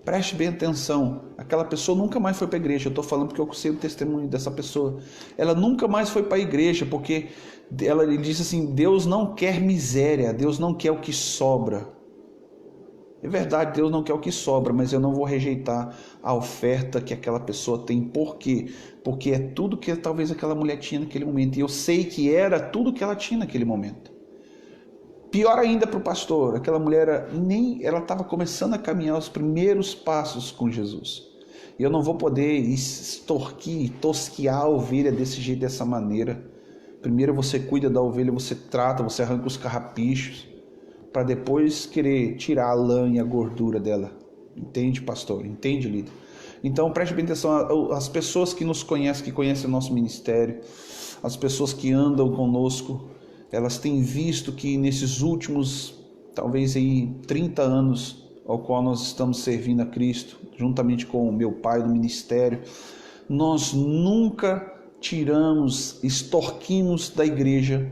Preste bem atenção, aquela pessoa nunca mais foi para a igreja. Eu estou falando porque eu sei o testemunho dessa pessoa. Ela nunca mais foi para a igreja, porque ele disse assim: Deus não quer miséria, Deus não quer o que sobra. É verdade, Deus não quer o que sobra, mas eu não vou rejeitar a oferta que aquela pessoa tem. Por quê? Porque é tudo que talvez aquela mulher tinha naquele momento, e eu sei que era tudo que ela tinha naquele momento. Pior ainda para o pastor, aquela mulher ela estava começando a caminhar os primeiros passos com Jesus. E eu não vou poder extorquir, tosquiar a ovelha desse jeito, dessa maneira. Primeiro você cuida da ovelha, você trata, você arranca os carrapichos, para depois querer tirar a lã e a gordura dela. Entende, pastor? Entende, líder? Então preste bem atenção, as pessoas que nos conhecem, que conhecem o nosso ministério, as pessoas que andam conosco, elas têm visto que nesses últimos, talvez aí 30 anos, ao qual nós estamos servindo a Cristo, juntamente com o meu pai no ministério, nós nunca extorquimos da igreja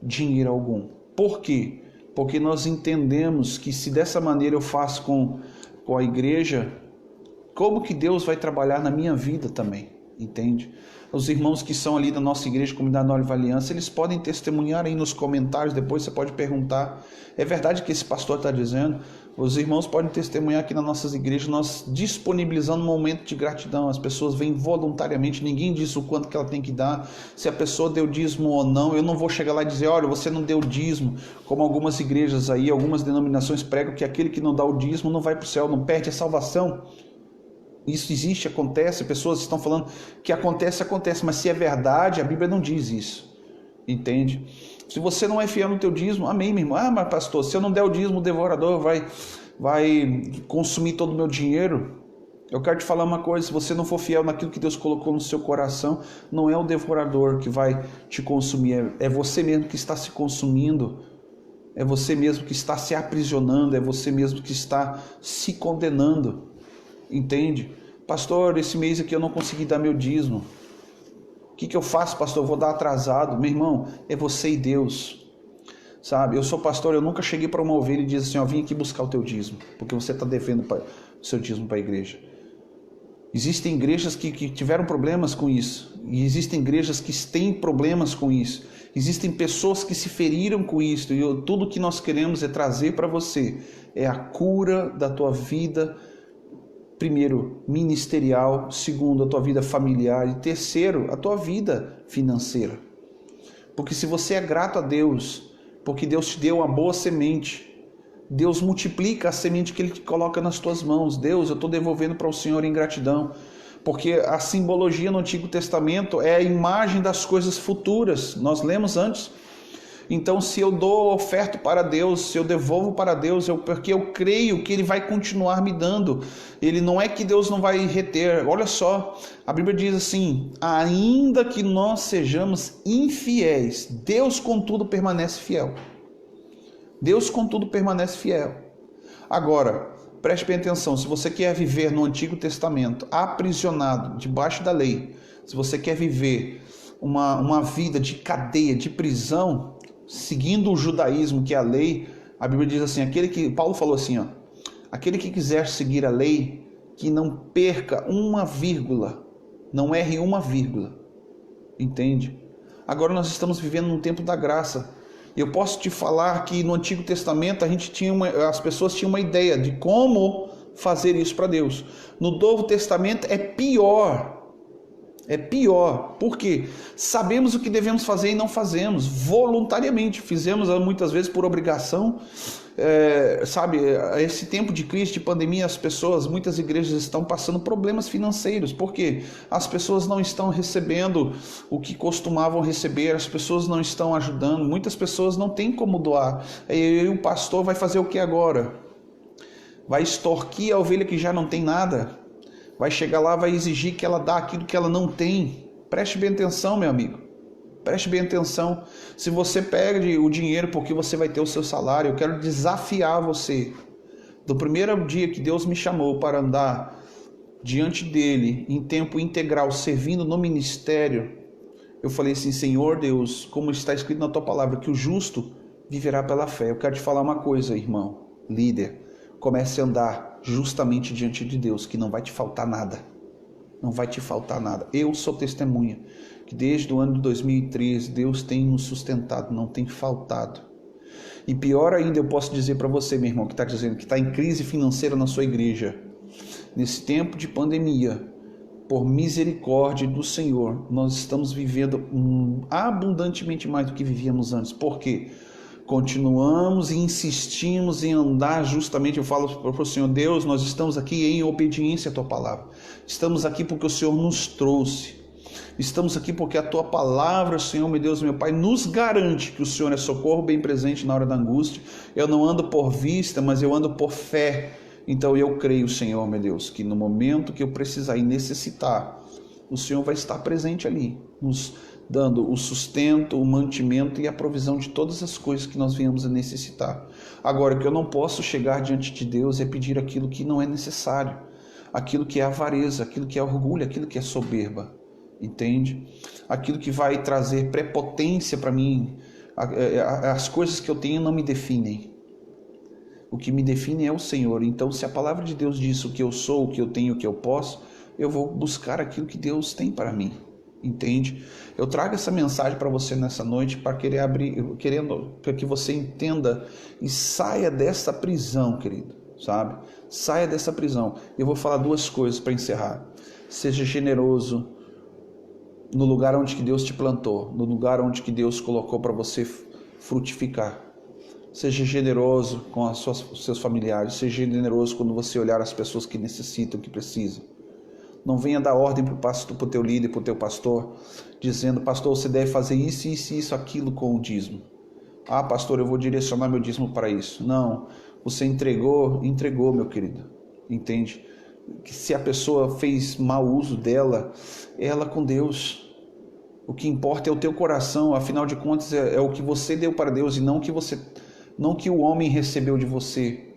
dinheiro algum. Por quê? Porque nós entendemos que se dessa maneira eu faço com a igreja, como que Deus vai trabalhar na minha vida também, entende? Os irmãos que são ali da nossa igreja, Comunidade Nova Aliança, eles podem testemunhar aí nos comentários, depois você pode perguntar: é verdade que esse pastor está dizendo? Os irmãos podem testemunhar aqui nas nossas igrejas, nós disponibilizando um momento de gratidão. As pessoas vêm voluntariamente, ninguém diz o quanto que ela tem que dar, se a pessoa deu dízimo ou não. Eu não vou chegar lá e dizer: olha, você não deu dízimo, como algumas igrejas aí, algumas denominações pregam que aquele que não dá o dízimo não vai para o céu, não perde a salvação. Isso existe, acontece, pessoas estão falando que acontece, mas se é verdade, a Bíblia não diz isso, entende? Se você não é fiel no teu dízimo, amém, meu irmão. Ah, mas pastor, se eu não der o dízimo, o devorador vai consumir todo o meu dinheiro. Eu quero te falar uma coisa: se você não for fiel naquilo que Deus colocou no seu coração, não é o devorador que vai te consumir, é você mesmo que está se consumindo, é você mesmo que está se aprisionando, é você mesmo que está se condenando. Entende? Pastor, esse mês aqui eu não consegui dar meu dízimo. O que eu faço, pastor? Eu vou dar atrasado. Meu irmão, é você e Deus. Sabe? Eu sou pastor, eu nunca cheguei para uma ovelha e disse assim: ó, vim aqui buscar o teu dízimo, porque você está devendo o seu dízimo para a igreja. Existem igrejas que tiveram problemas com isso. E existem igrejas que têm problemas com isso. Existem pessoas que se feriram com isso. E tudo que nós queremos é trazer para você é a cura da tua vida. Primeiro, ministerial. Segundo, a tua vida familiar. E terceiro, a tua vida financeira. Porque se você é grato a Deus, porque Deus te deu uma boa semente, Deus multiplica a semente que Ele te coloca nas tuas mãos. Deus, eu estou devolvendo para o Senhor em gratidão. Porque a simbologia no Antigo Testamento é a imagem das coisas futuras. Nós lemos antes. Então, se eu dou oferta para Deus, se eu devolvo para Deus, porque eu creio que Ele vai continuar me dando. Ele não é que Deus não vai reter. Olha só, a Bíblia diz assim: ainda que nós sejamos infiéis, Deus contudo permanece fiel. Deus contudo permanece fiel. Agora, preste bem atenção, se você quer viver no Antigo Testamento, aprisionado, debaixo da lei, se você quer viver uma vida de cadeia, de prisão, seguindo o judaísmo, que é a lei, a Bíblia diz assim, Paulo falou assim, aquele que quiser seguir a lei, que não perca uma vírgula, não erre uma vírgula, entende? Agora nós estamos vivendo num tempo da graça. Eu posso te falar que no Antigo Testamento as pessoas tinham uma ideia de como fazer isso para Deus. No Novo Testamento é pior. É pior. Por quê? Sabemos o que devemos fazer e não fazemos voluntariamente. Fizemos muitas vezes por obrigação. Esse tempo de crise, de pandemia, muitas igrejas estão passando problemas financeiros. Por quê? As pessoas não estão recebendo o que costumavam receber, as pessoas não estão ajudando, muitas pessoas não têm como doar. E o pastor vai fazer o que agora? Vai extorquir a ovelha que já não tem nada? Vai chegar lá, vai exigir que ela dá aquilo que ela não tem? Preste bem atenção, meu amigo. Preste bem atenção. Se você perde o dinheiro porque você vai ter o seu salário, eu quero desafiar você. Do primeiro dia que Deus me chamou para andar diante dele, em tempo integral, servindo no ministério, eu falei assim, Senhor Deus, como está escrito na tua palavra, que o justo viverá pela fé. Eu quero te falar uma coisa, irmão, líder. Comece a andar justamente diante de Deus, que não vai te faltar nada. Não vai te faltar nada. Eu sou testemunha que desde o ano de 2013 Deus tem nos sustentado, não tem faltado. E pior ainda, eu posso dizer para você, meu irmão, que está dizendo que está em crise financeira na sua igreja, nesse tempo de pandemia, por misericórdia do Senhor, nós estamos vivendo abundantemente mais do que vivíamos antes. Por quê? Continuamos e insistimos em andar justamente, eu falo para o Senhor, Deus, nós estamos aqui em obediência à Tua Palavra. Estamos aqui porque o Senhor nos trouxe. Estamos aqui porque a Tua Palavra, Senhor, meu Deus, meu Pai, nos garante que o Senhor é socorro bem presente na hora da angústia. Eu não ando por vista, mas eu ando por fé. Então eu creio, Senhor, meu Deus, que no momento que eu precisar e necessitar, o Senhor vai estar presente ali, nos dando o sustento, o mantimento e a provisão de todas as coisas que nós venhamos a necessitar. Agora, o que eu não posso chegar diante de Deus é pedir aquilo que não é necessário, aquilo que é avareza, aquilo que é orgulho, aquilo que é soberba, entende? Aquilo que vai trazer prepotência para mim, as coisas que eu tenho não me definem. O que me define é o Senhor. Então, se a palavra de Deus diz o que eu sou, o que eu tenho, o que eu posso, eu vou buscar aquilo que Deus tem para mim. Entende? Eu trago essa mensagem para você nessa noite para para que você entenda e saia dessa prisão, querido, sabe? Saia dessa prisão. Eu vou falar duas coisas para encerrar. Seja generoso no lugar onde que Deus te plantou, no lugar onde que Deus colocou para você frutificar. Seja generoso com os seus familiares, seja generoso quando você olhar as pessoas que necessitam, que precisam. Não venha dar ordem para o pastor, para o teu líder, para o teu pastor, dizendo, pastor, você deve fazer isso, isso, isso, aquilo com o dízimo. Ah, pastor, eu vou direcionar meu dízimo para isso. Não, você entregou, meu querido. Entende? Que se a pessoa fez mau uso dela, é ela com Deus. O que importa é o teu coração, afinal de contas é o que você deu para Deus e não que o homem recebeu de você.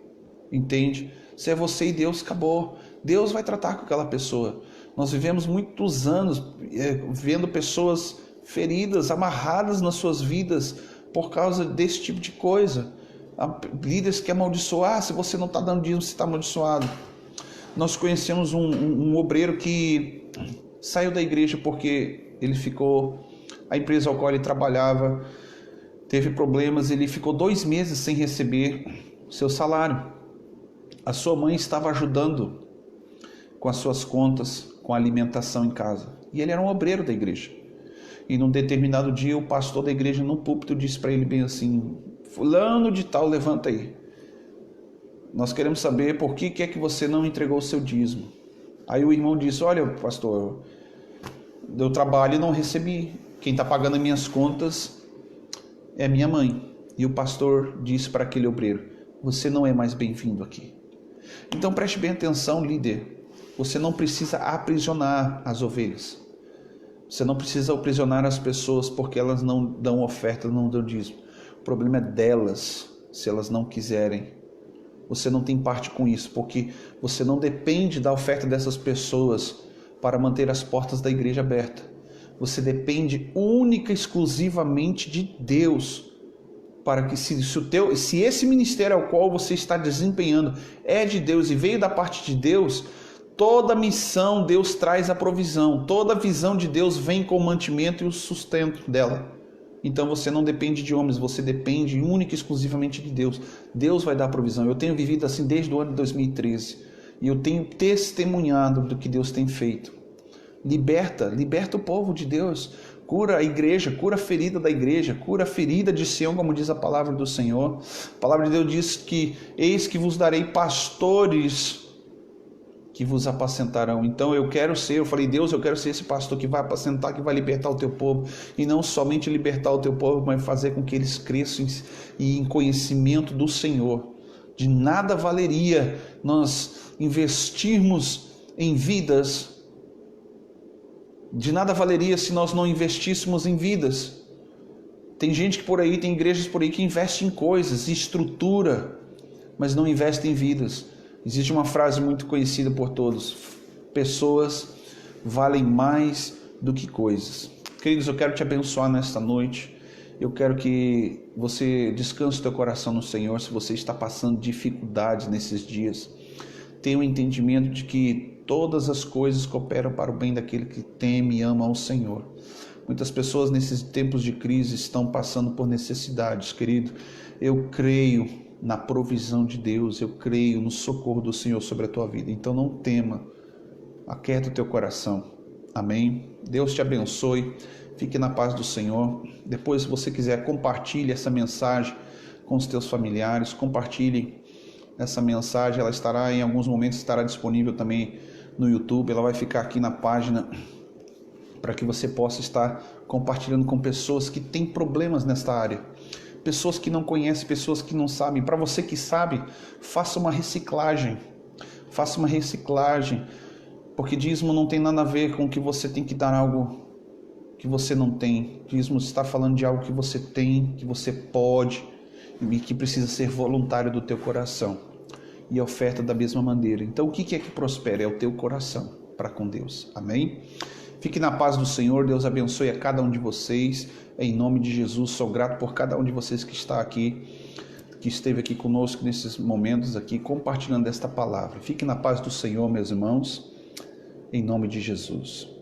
Entende? Se é você e Deus, acabou. Deus vai tratar com aquela pessoa. Nós vivemos muitos anos vendo pessoas feridas, amarradas nas suas vidas por causa desse tipo de coisa. Há líderes que amaldiçoam, se você não está dando dízimo, você está amaldiçoado. Nós conhecemos um obreiro que saiu da igreja porque a empresa ao qual ele trabalhava teve problemas, ele ficou 2 meses sem receber seu salário. A sua mãe estava ajudando com as suas contas, com a alimentação em casa. E ele era um obreiro da igreja. E num determinado dia, o pastor da igreja no púlpito disse para ele bem assim, fulano de tal, levanta aí. Nós queremos saber por que é que você não entregou o seu dízimo. Aí o irmão disse, olha pastor, eu trabalho e não recebi. Quem está pagando as minhas contas é minha mãe. E o pastor disse para aquele obreiro: você não é mais bem-vindo aqui. Então preste bem atenção, líder. Você não precisa aprisionar as ovelhas. Você não precisa aprisionar as pessoas porque elas não dão oferta, não dão dízimo. O problema é delas, se elas não quiserem. Você não tem parte com isso, porque você não depende da oferta dessas pessoas para manter as portas da igreja abertas. Você depende única e exclusivamente de Deus, para que se esse ministério ao qual você está desempenhando é de Deus e veio da parte de Deus, toda missão Deus traz a provisão, toda visão de Deus vem com o mantimento e o sustento dela. Então você não depende de homens, você depende única e exclusivamente de Deus. Deus vai dar a provisão. Eu tenho vivido assim desde o ano de 2013 e eu tenho testemunhado do que Deus tem feito. Liberta o povo de Deus, cura a igreja, cura a ferida da igreja, cura a ferida de Sião, como diz a palavra do Senhor. A palavra de Deus diz que eis que vos darei pastores que vos apacentarão. Então eu falei, Deus, eu quero ser esse pastor que vai apacentar, que vai libertar o teu povo, e não somente libertar o teu povo, mas fazer com que eles cresçam em conhecimento do Senhor. De nada valeria nós investirmos em vidas. De nada valeria se nós não investíssemos em vidas. Tem gente que por aí, tem igrejas por aí que investem em coisas, estrutura, mas não investem em vidas. Existe uma frase muito conhecida por todos: pessoas valem mais do que coisas. Queridos, eu quero te abençoar nesta noite. Eu quero que você descanse o teu coração no Senhor. Se você está passando dificuldades nesses dias, tenha o entendimento de que todas as coisas cooperam para o bem daquele que teme e ama ao Senhor. Muitas pessoas nesses tempos de crise estão passando por necessidades, querido. Eu creio na provisão de Deus, eu creio no socorro do Senhor sobre a tua vida. Então não tema, aquieta o teu coração. Amém? Deus te abençoe, fique na paz do Senhor. Depois, se você quiser, compartilhe essa mensagem com os teus familiares, compartilhe essa mensagem, ela estará em alguns momentos, estará disponível também no YouTube, ela vai ficar aqui na página para que você possa estar compartilhando com pessoas que têm problemas nesta área, pessoas que não conhecem, pessoas que não sabem. Para você que sabe, faça uma reciclagem, porque dízimo não tem nada a ver com que você tem que dar algo que você não tem. Dízimo está falando de algo que você tem, que você pode e que precisa ser voluntário do teu coração. E oferta da mesma maneira. Então o que é que prospera? É o teu coração para com Deus. Amém? Fique na paz do Senhor. Deus abençoe a cada um de vocês. Em nome de Jesus, sou grato por cada um de vocês que está aqui, que esteve aqui conosco nesses momentos aqui, compartilhando esta palavra. Fique na paz do Senhor, meus irmãos. Em nome de Jesus.